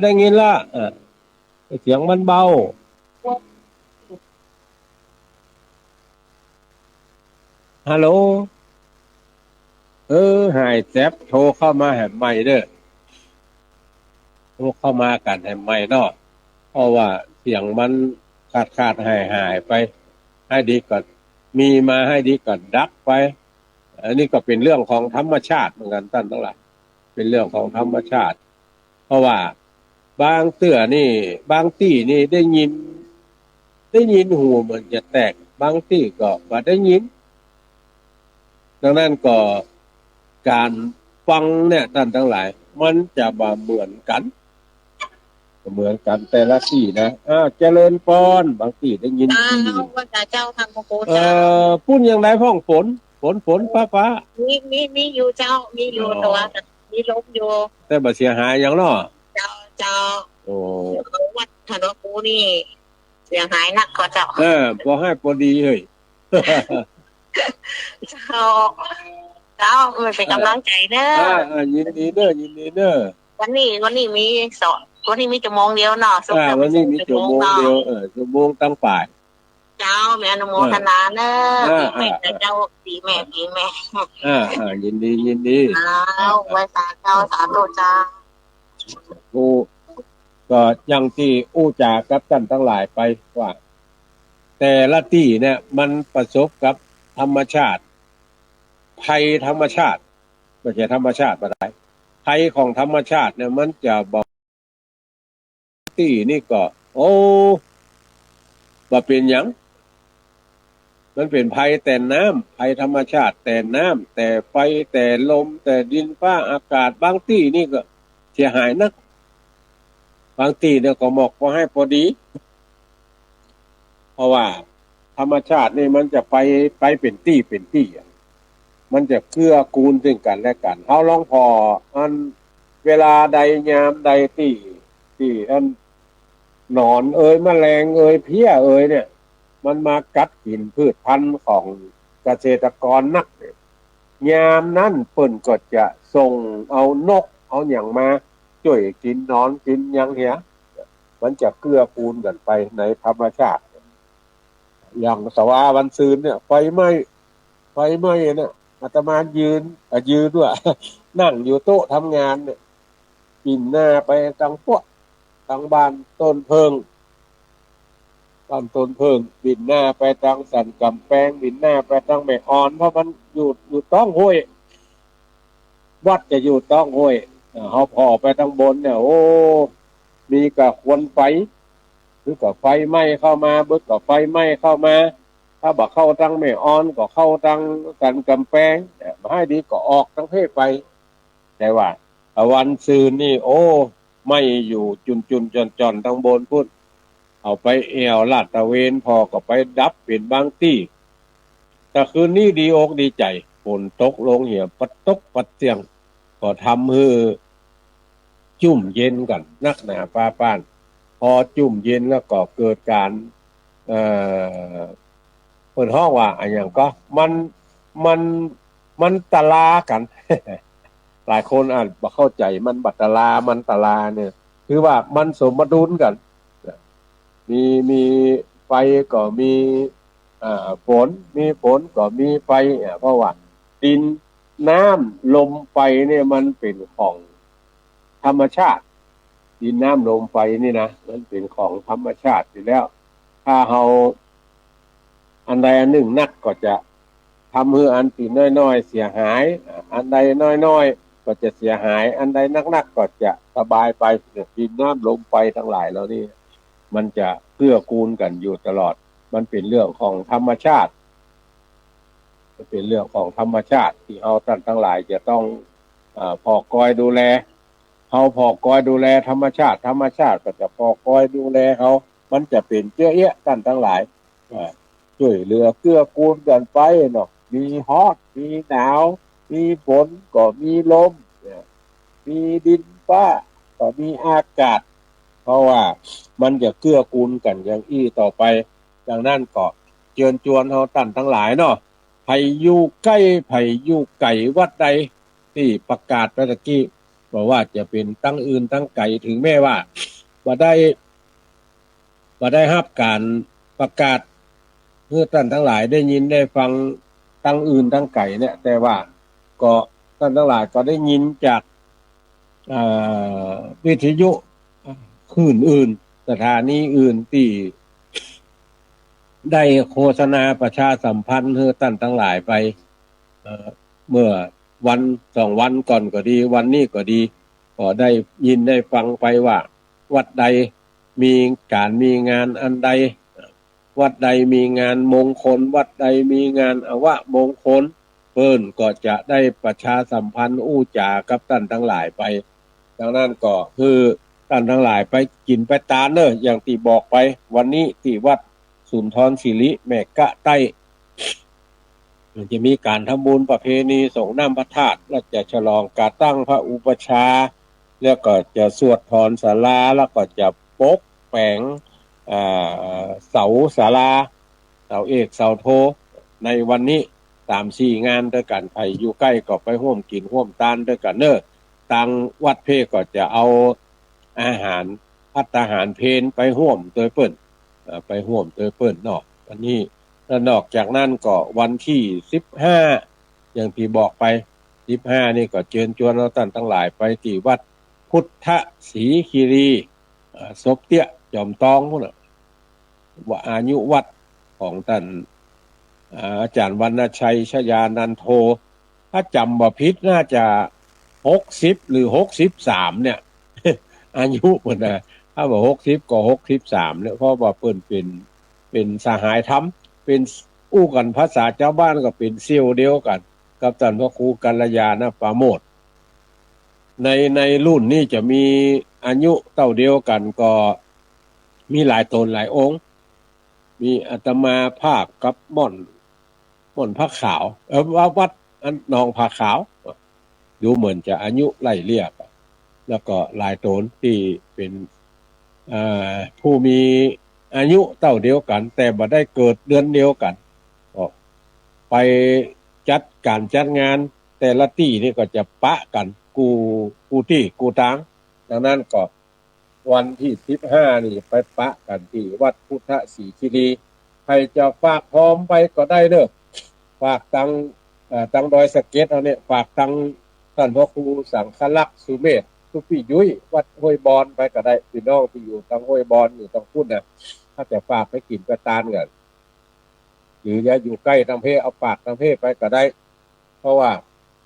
ได้ยินละเสียงมันเบาฮัลโหลหายแซบโทรเข้ามาแหมใหม่เด้อโทรเข้ามากันแหมใหม่เนาะเพราะว่าเสียงมันขาดหายไปให้ดีก่อนมีมาให้ดีก่อนดักไปอันนี้ก็เป็นเรื่องของธรรมชาติเหมือนกันท่านทั้งหลายเป็นเรื่องของธรรมชาติเพราะว่าบางเตื้อนี่บางที่นี่ได้ยินหูเหมือนจะแตกบางที่ก็บ่ได้ยินดังนั้นก็การฟังเนี่ยท่านทั้งหลายมันจะบ่เหมือนกันแต่ละที่นะเจริญพรบางที่ได้ยินที่ว่าเจ้าทางโกพูดอย่างไรพ้องฝนฟ้ามีอยู่เจ้ามีอยู่ตัวมีลมอยู่แต่บ่เสียหายอย่างเนาะเจ้าโอ้วัดถนนกูนี่เสียหายนักกว่าเจ้าบ่ให้พอดีเฮ้ยเจ้าเป็นกำลังใจเด้อยินดีเด้อวันนี้มีสอนวันนี้มีชั่วโมงเดียวเนาะวันนี้มีชั่วโมงเดียวชั่วโมงตั้งป่ายเจ้าแม่อนุโมทนาเนอะแม่เจ้าดีแม่ยินดีไว้สาเจ้าสาธุจ้าก็อย่างที่อู้จากับท่านทั้งหลายไปว่าแต่ละที่เนี่ยมันประสบกับธรรมชาติภัยธรรมชาติไม่ใช่ธรรมชาติอะไรภัยของธรรมชาติเนี่ยมันจะบอกที่นี่ก็บ่เป็นหยังมันเป็นภัยแต่น้ำภัยธรรมชาติแต่น้ำแต่ไฟแต่ลมแต่ดินฟ้าอากาศบางที่นี่ก็เสียหายนักบางที่เนี่ยก็หมอกพอให้พอดีเพราะว่าธรรมชาตินี่มันจะไปเป็นที่มันจะเกื้อกูลซึ่งกันและกันเขาลองพออันเวลาใดยามใดที่อันหนอนแมลงเพี้ยเนี่ยมันมากัดกินพืชพันธุ์ของเกษตรกรนักยามนั้นเปิ้นก็จะส่งเอานกเอาอย่างมาช่วยกินนอนกินอย่างเหี้ยมันจะเกื้อกูลกันไปในธรรมชาติอย่างสวาวันซืนเนี่ยไฟไหม้เนี่ยอาตมายืนด้วยนั่งอยู่โต๊ะทำงานเนี่ยบินหน้าไปทางพวกทางบ้านต้นเพิงบินหน้าไปทางสันกำแพงบินหน้าไปทางแม่อ่อนเพราะมันอยู่ต้องห้วยวัดจะอยู่ต้องห้วยเขาพอไปทางบนเนี่ยมีกับควันไฟหรือกับไฟไหม้เข้ามาบึกกับไฟไหม้เข้ามาถ้าบอกเข้าทางแม่อ่อนก็เข้าทางสันกำแพงมาให้ดีก็ออกทั้งเพศไปแต่ว่าวันซืนนี่ไม่อยู่จุนจอนทางบนพุ่นเอาไปแอวลาดตะเวนพอก็ไปดับเป็นบางที่แต่คืนนี้ดีอกดีใจฝนตกลงเหี่ยปัดตกปัดเสียงก็ทำให้จุ่มเย็นกันนักหนาป้านพอจุ่มเย็นแล้วก็เกิดการเปิดห้องว่าอย่างก็มันตะลากัน หลายคนอาจบ่เข้าใจมันบัดตะลามันตะลาเนี่ยคือว่ามันสมดุลกันมีไฟก็มีฝนก็มีไฟเพราะว่าดินน้ำลมไฟเนี่ยมันเป็นของธรรมชาติดินน้ำลมไฟนี่นะมันเป็นของธรรมชาติอยู่แล้วถ้าเราอันใดอันหนึ่งนักก็จะทำให้อันที่น้อยๆเสียหายอันใดน้อยๆก็จะเสียหายอันใดนักๆก็จะสบายไปดินน้ำลมไฟทั้งหลายแล้วนี่มันจะเกื้อกูลกันอยู่ตลอดมันเป็นเรื่องของธรรมชาติเป็นเรื่องของธรรมชาติที่เราท่านทั้งหลายจะต้องพอคอยดูแลเขาพอคอยดูแลธรรมชาติก็จะพอคอยดูแลเขามันจะเป็นเจ้าเอี้ยท่านทั้งหลายช่วยเหลือเกื้อกูลกันไปเนาะมีฮ้อนมีหนาวมีฝนก็มีลมมีดินฟ้าก็มีอากาศ เพราะว่ามันจะเกื้อกูลกันอย่างอี้ต่อไปดังนั้นก็เชิญชวนเฮาท่านทั้งหลายเนาะไผอยู่ใกล้ไผอยู่ไกลวัดใดที่ประกาศไปตะกี้บอกว่าจะเป็นตั้งอื่นตั้งไกลถึงแม้ว่าบ่ได้รับการประกาศเพื่อท่านทั้งหลายได้ยินได้ฟังตั้งอื่นตั้งไกลเนี่ยแต่ว่าก็ท่านทั้งหลายก็ได้ยินจากวิทยุคลื่นอื่นสถานีอื่นที่ได้โฆษณาประชาสัมพันธ์ให้ท่านทั้งหลายไปเมื่อวัน2 วันก่อนก็ดีวันนี้ก็ดีก็ได้ยินได้ฟังไปว่าวัดใดมีมีงานอันใดวัดใดมีงานมงคลวัดใดมีงานอวมงคลเพิ่นก็จะได้ประชาสัมพันธ์อู้จากับท่านทั้งหลายไปดังนั้นก็คือท่านทั้งหลายไปกินไปตาเนอะอย่างที่บอกไปวันนี้ที่วัดสุนทรศิริแม่กะใต้จะมีการทำบุญประเพณีส่งน้ำพระธาตุและจะฉลองการตั้งพระอุปชาแล้วก็จะสวดถอนศาลาแล้วก็จะปกแปงเสาศาลาเสาเอกเสาโทในวันนี้3-4 งานด้วยกันใครอยู่ใกล้ก็ไปร่วมกินร่วมทานด้วยกันเนอะทางวัดเพก็จะเอาอาหารภัตตาหารเพลไปร่วมโดยเปิ้นไปร่วมโดยเปิ้นเนาะวันนี้แล้วนอกจากนั้นก็วันที่15อย่างที่บอกไป15นี่ก็เชิญชวนเราท่านทั้งหลายไปที่วัดพุทธศรีคีรีศพเตี้ยจอมตองพุ่นน่ะว่าอายุวัดของท่านอาจารย์วรรณชัยชยานันโทถ้าจำบ่ผิดน่าจะ60หรือ63เนี่ย อายุเพิ่นน่ะถ้าบ่60ก็63เนี่ยเพราะว่าเพิ่นเป็นสหายธรรมเป็นอู้กันภาษาชาวบ้านก็เป็นเซี่ยวเดียวกันกับท่านพระครูกัลยาณปราโมทย์ในรุ่นนี้จะมีอายุเท่าเดียวกันก็มีหลายตนหลายองค์มีอาตมาภาคกับม่อนพระขาววัดหนองผาขาวดูเหมือนจะอายุไล่เลี่ยกันแล้วก็หลายตนที่เป็นผู้มีอายุเท่าเดียวกันแต่บ่ได้เกิดเดือนเดียวกันก็ไปจัดการจัดงานแต่ละที่นี่ก็จะปะกันกูที่กูตางดังนั้นก็วันที่15นี่ไปปะกันที่วัดพุทธศรีคีรีใครจะฝากพร้อมไปก็ได้เด้อฝากตังดอยสะเก็ดเอาเนี่ยฝากตังท่านพระครูสังฆลักษณ์สุเมธทุกพี่ยุ้ยวัดห้วยบอนไปก็ได้พี่น้องที่อยู่ทางห้วยบอนอยู่ทางพุ่นน่ะถ้าจะฝากไปกินไปตานกันหรือจะอยู่ใกล้ทางเพเอาฝากทางเพไปก็ได้เพราะว่า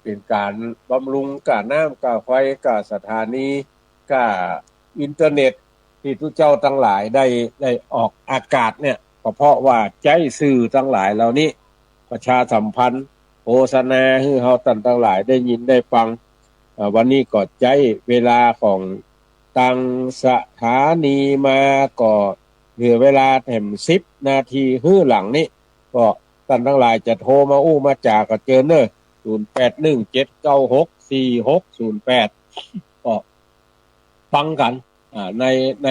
เป็นการบำรุงกาน้ำกาไฟกาสถานีกาอินเทอร์เน็ตที่ทุกเจ้าทั้งหลายได้ออกอากาศเนี่ยก็เพราะว่าใจสื่อทั้งหลายเหล่านี้ประชาสัมพันธ์โฆษณาให้เฮาท่านทั้งหลายได้ยินได้ฟังวันนี้ก็ใจเวลาของตังสถานีมาก็เหลือเวลาแถม10 นาทีหลังนี้ก็ท่านทั้งหลายจะโทรมาอู้มาจากก็เจอเนอะ0817964608ก็ฟังกันใน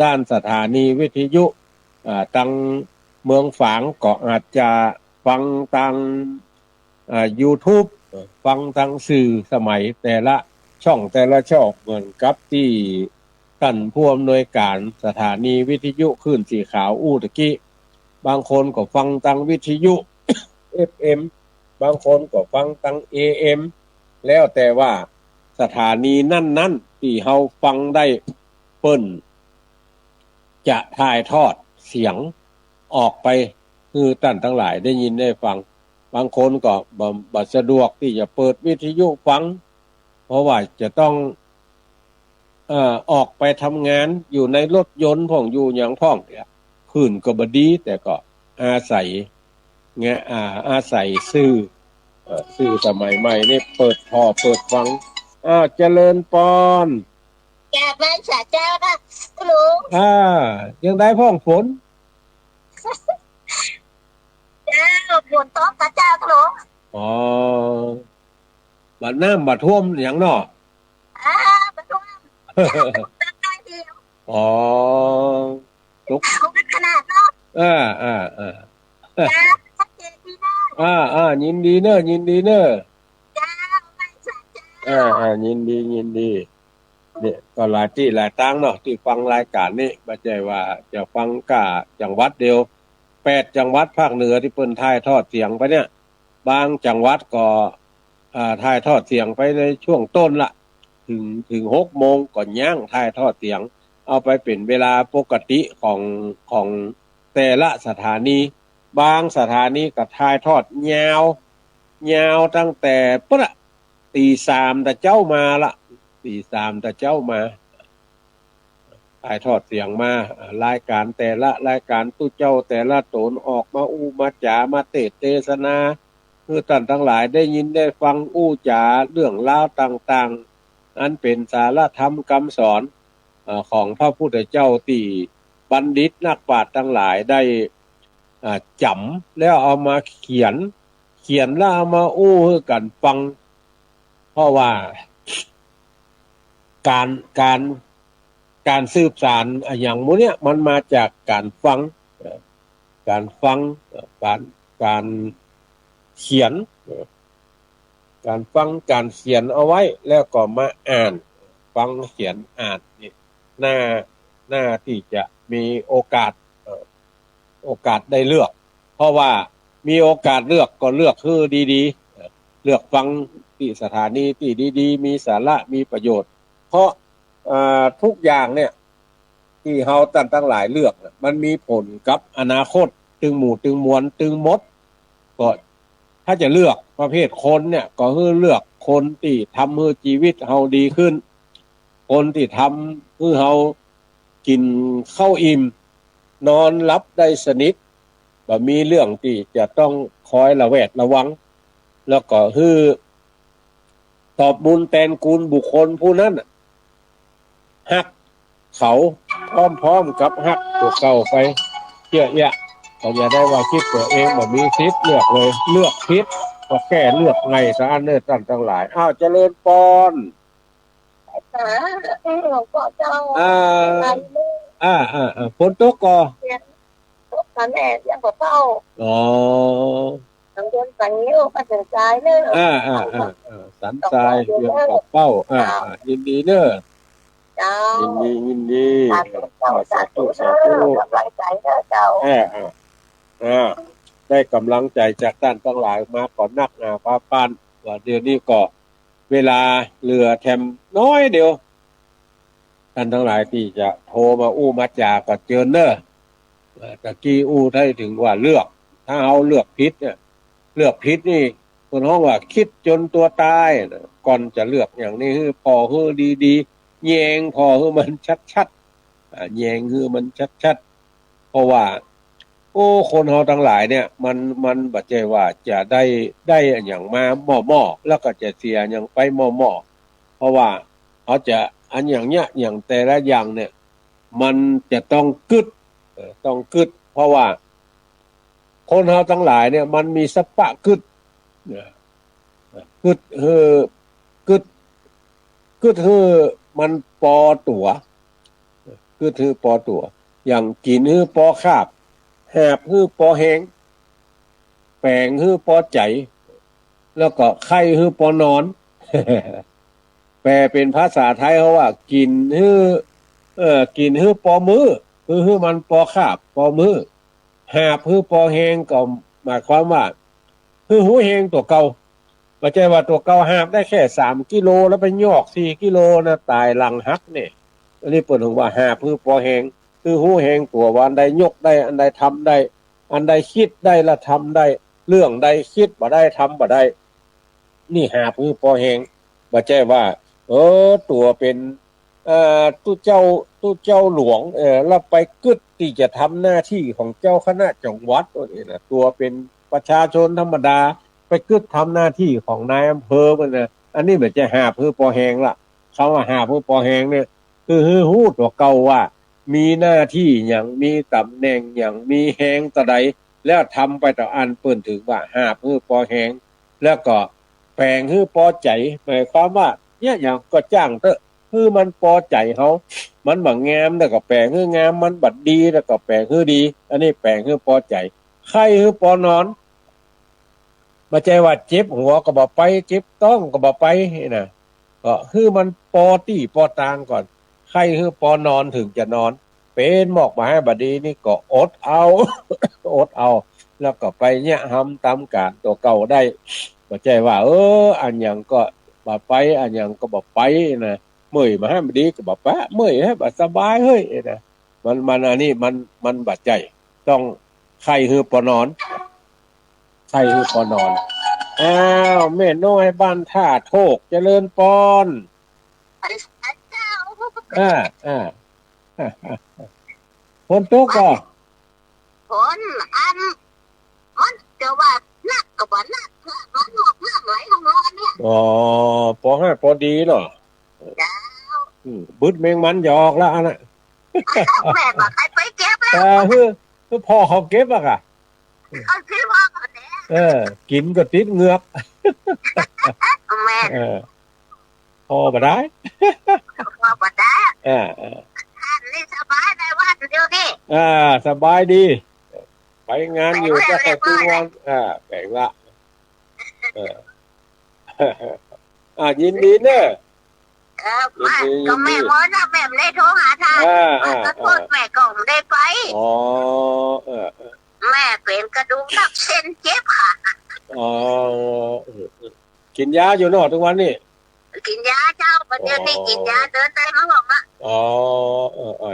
ด้านสถานีวิทยุตังเมืองฝางก็อาจจะฟังตังYouTube ฟังทางสื่อสมัยแต่ละช่องเหมือนกับที่ท่านผู้อำนวยการสถานีวิทยุคลื่นสีขาวอู้ตะกี้บางคนก็ฟังทางวิทยุ FM บางคนก็ฟังทาง AM แล้วแต่ว่าสถานีนั้นๆที่เฮาฟังได้เปิ้นจะถ่ายทอดเสียงออกไปคือท่านทั้งหลายได้ยินได้ฟังบางคนก็บ่สะดวกที่จะเปิดวิทยุฟังเพราะว่าจะต้องออกไปทำงานอยู่ในรถยนต์พ่องอยู่หยังพ่องเนี่ยคลื่นก็บ่ดีแต่ก็อาศัยสื่อสมัยใหม่นี่เปิดฟังเจริญปอนแกแม่นเจ้านะคุณลุงยังได้พ่องฝนเจ้าฝนตกกะเจ้าคุณลุงบัดน้ำบัดท่วมหยังเนาะบัดท่วมได้เดียว อ๋อตกเขาเป็นขนาดเนาะอ่าอ่าอ่าจ้าชัดเจนดีนะยินดีเนอะยินดีเนอะจ้าไม่ใช่จ้ยินดียินดีเนี่ยก็หลายที่หลายตั้งเนาะที่ฟังรายการนี้ไม่ใช่ว่าจะฟังกะจังหวัดเดียว8 จังหวัดภาคเหนือที่เปิ้นถ่ายทอดเสียงไปเนี่ยบางจังหวัดก็ถ่ายทอดเสียงไปในช่วงต้นละถึง6 โมงก่อนย่างถ่ายทอดเสียงเอาไปเป็นเวลาปกติของแต่ละสถานีบางสถานีก็ถ่ายทอดยาวตั้งแต่ตี 3แต่เจ้ามาละตี 3แต่เจ้ามาถ่ายทอดเสียงมารายการแต่ละรายการตู้เจ้าแต่ละตนออกมาอู้มาจามาเทศนาคือท่านทั้งหลายได้ยินได้ฟังอู้จาเรื่องราวต่างๆอันเป็นสาระธรรมคำสอนของพระพุทธเจ้าที่บัณฑิตนักปราชญ์ทั้งหลายได้จำแล้วเอามาเขียนแล้วเอามาอู้ให้กันฟังเพราะว่าการการการสืบสารอย่างมู้เนี่ยมันมาจากการฟังการฟังการเขียนการฟังการเขียนเอาไว้แล้วก็มาอ่านฟังเขียนอ่านนี่หน้าที่จะมีโอกาสได้เลือกเพราะว่ามีโอกาสเลือกก็เลือกคือดีๆเลือกฟังที่สถานีที่ดีๆมีสาระมีประโยชน์เพราะทุกอย่างเนี่ยที่เฮาตั้งหลายเลือกมันมีผลกับอนาคตตึงหมู่ตึงมวลตึงมดก็ถ้าจะเลือกประเภทคนเนี่ยก็คือเลือกคนที่ทำให้ชีวิตเฮาดีขึ้นคนที่ทำให้เฮากินข้าวอิ่มนอนหลับได้สนิทบ่มีเรื่องที่จะต้องคอยระแวดระวังแล้วก็คือตอบบุญแทนคุณบุคคลผู้นั้นฮักเขาพร้อมๆกับฮักตัวเก่าไปเยอะๆก็อย่าได้ว่าคิดตัวเองบ่มีสิทธิ์เลือกเลยเลือกผิดก็แค่เลือกไงซะอันเนิ่นท่านทั้งหลายเจริญพรหลวงพ่อเจ้าฝนตกก็ตอนแรกยังบ่เฝ้าอ๋อต้องเดินไปนิ้วมาถึงใจเนอะสันทรายเรื่องกับเป้ายินดีเนอะเจ้ายินดีสาธุกำลังใจเนอะเจ้าได้กำลังใจจากท่านทั้งหลายมาก่อนนักฟ้าปานว่าเดี๋ยวนี้ก็เวลาเหลือแถมน้อยเดียวท่านทั้งหลายที่จะโทรมาอู้มาจาก็เจิญเนอะตะกี้อู้ได้ถึงว่าเลือกถ้าเอาเลือกผิดเนี่ยเลือกผิดนี่คนห้องว่าคิดจนตัวตายก่อนจะเลือกอย่างนี้คือพอคือดีๆแยงพอคือมันชัดๆแยงคือมันชัดๆเพราะว่าคนเฮาทั้งหลายเนี่ยมันบ่ใช่ว่าจะได้อย่างมาหม้อแล้วก็จะเสียอย่างไปหม้อเพราะว่าเขาจะอันอย่างเนี้ยอย่างแต่ละอย่างเนี่ยมันจะต้องกึดเพราะว่าคนเฮาทั้งหลายเนี่ยมันมีสัพพะกึดกึดมันปอตัวกึดปอตัวอย่างกินปอคาบแหบปอแหงแปลงปอใจแล้วก็ไข่ปอนอน แปลเป็นภาษาไทยเขาว่ากินกินปอมือมันปอคาบปอมือแหบปอแหงก็หมายความว่าหูแหงตัวเก่าไม่ใช่ว่าตัวเก่าหาบได้แค่3 กิโลแล้วไปยอก4 กิโลนะตายหลังหักเนี่ยอันนี้เปิดถึงว่าหาบปอแหงหูแหงตัววันใดยกได้อันใดทำได้อันใดคิดได้ละทำได้เรื่องใดคิดบ่ได้ทำบ่ได้นี่หาบปอแหงไม่ใช่ว่าตัวเป็นตู้เจ้าหลวงแล้วไปกึดที่จะทำหน้าที่ของเจ้าคณะจังหวัดนี่นะตัวเป็นประชาชนธรรมดาไปกึดทำหน้าที่ของนายอำเภอมันนะอันนี้มันจะหาบปอแหงละเขาว่าหาบปอแหงเนี่ยคือฮู้ตัวเก่าว่ามีหน้าที่อย่างมีตำแหน่งอย่างมีแหงตะใดแล้วทำไปต่ออันเปิ้นถึงว่าหาบปอแหงแล้วก็แปลงปอใจหมายความว่าเนี่ยอย่างก็จ้างเถอะ คือมันพอใจเขามันบักงามแล้วก็แปลงคืองามมันบัดดีแล้วก็แปลงคือดีอันนี้แปลงคือพอใจไข้คือปอนอนมาใจว่าเจ็บหัวก็บ่ไปเจ็บต้องก็บ่ไปนะก็คือมันปอตี้ปอตางก่อนไข้คือปอนอนถึงจะนอนเป็นหมอกมาให้บัดดีนี่ก็อดเอา อดเอา แล้วก็ไปเนี่ยทำตามการตัวเก่าได้บ่ใจว่าอันหยังก็บ่ไปอันหยังก็บ่ไปนะเมื่อยมาให้บัดดีก็บ่ปะเมื่อยให้บ่สบายเฮ้ยนะมันอันนี้มันบ่ใจต้องไข้คือปอนอนไข้คือปอนอนอ้าวแม่น้อยบ้านท่าโทกเจริญปอนอ่าอ่าฝนตกก็ฝนมันจะว่านักก็บ่นักมันหมดเรื่องไหลของร้อนเนี่ยอ๋อพอให้พอดีเนาะบึดแมงมันหยอกแล้วอันน่ะแม่บอกใครไปเก็บแล้วคือพ่อเขาเก็บอะค่ะคิดว่ากินก็ติดเหงือกแม่พอบ่ได้พอบ่ได้ท่านนี่สบายได้วันเดียวนี่สบายดีไปงานอยู่ก็แต่ทุกวันแปลงละยินดีเนอะก็แม่หมอนะแม่ได้โทรหาท่านก็โทษแม่ก็ไม่ได้ไปแม่เป็นกระดูกทับเส้นเจ็บค่ะกินยาอยู่เนอะทุกวันนี่กินยาเจ้าประเดี๋ยวนี้กินยาเดินได้มั้งหรอกนะ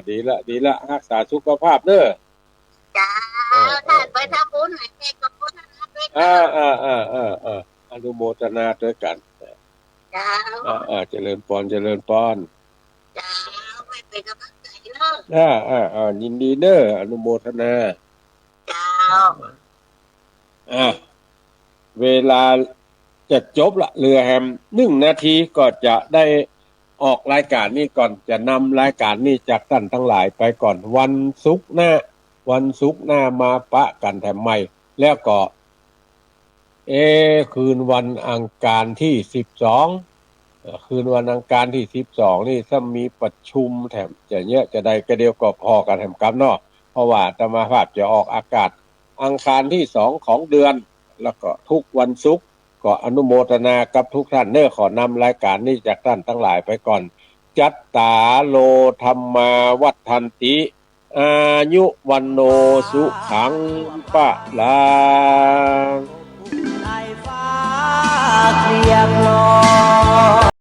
ดีละรักษาสุขภาพเนอะจ้าท่านไปทำบุญไหนแม่ก็บุญนะด้วยอนุโมทนาด้วยกันจ้าเจริญพรจ้าไม่เป็นกำลังใจเนอะยินดีเนอะอนุโมทนาจ้าเวลาจะจบละเรือแฮม1 นาทีก็จะได้ออกรายการนี้ก่อนจะนำรายการนี้จากท่านทั้งหลายไปก่อนวันศุกร์หน้ามาปะกันแถมใหม่แล้วก็คืนวันอังคารที่12คืนวันอังคารที่12นี่ถ้ามีประชุมแถมจะเยอะจะได้ก็เดียวก็พอกันแถมกับเนาะเพราะว่าอาตมาภาพจะออกอากาศอังคารที่2ของเดือนแล้วก็ทุกวันศุกร์ก็อนุโมทนากับทุกท่านเนอขอนำรายการนี้จากท่านทั้งหลายไปก่อนจัตตาโลธรรมาวัฏันติอายุวันโนสุขังปะลังเรียกร้อง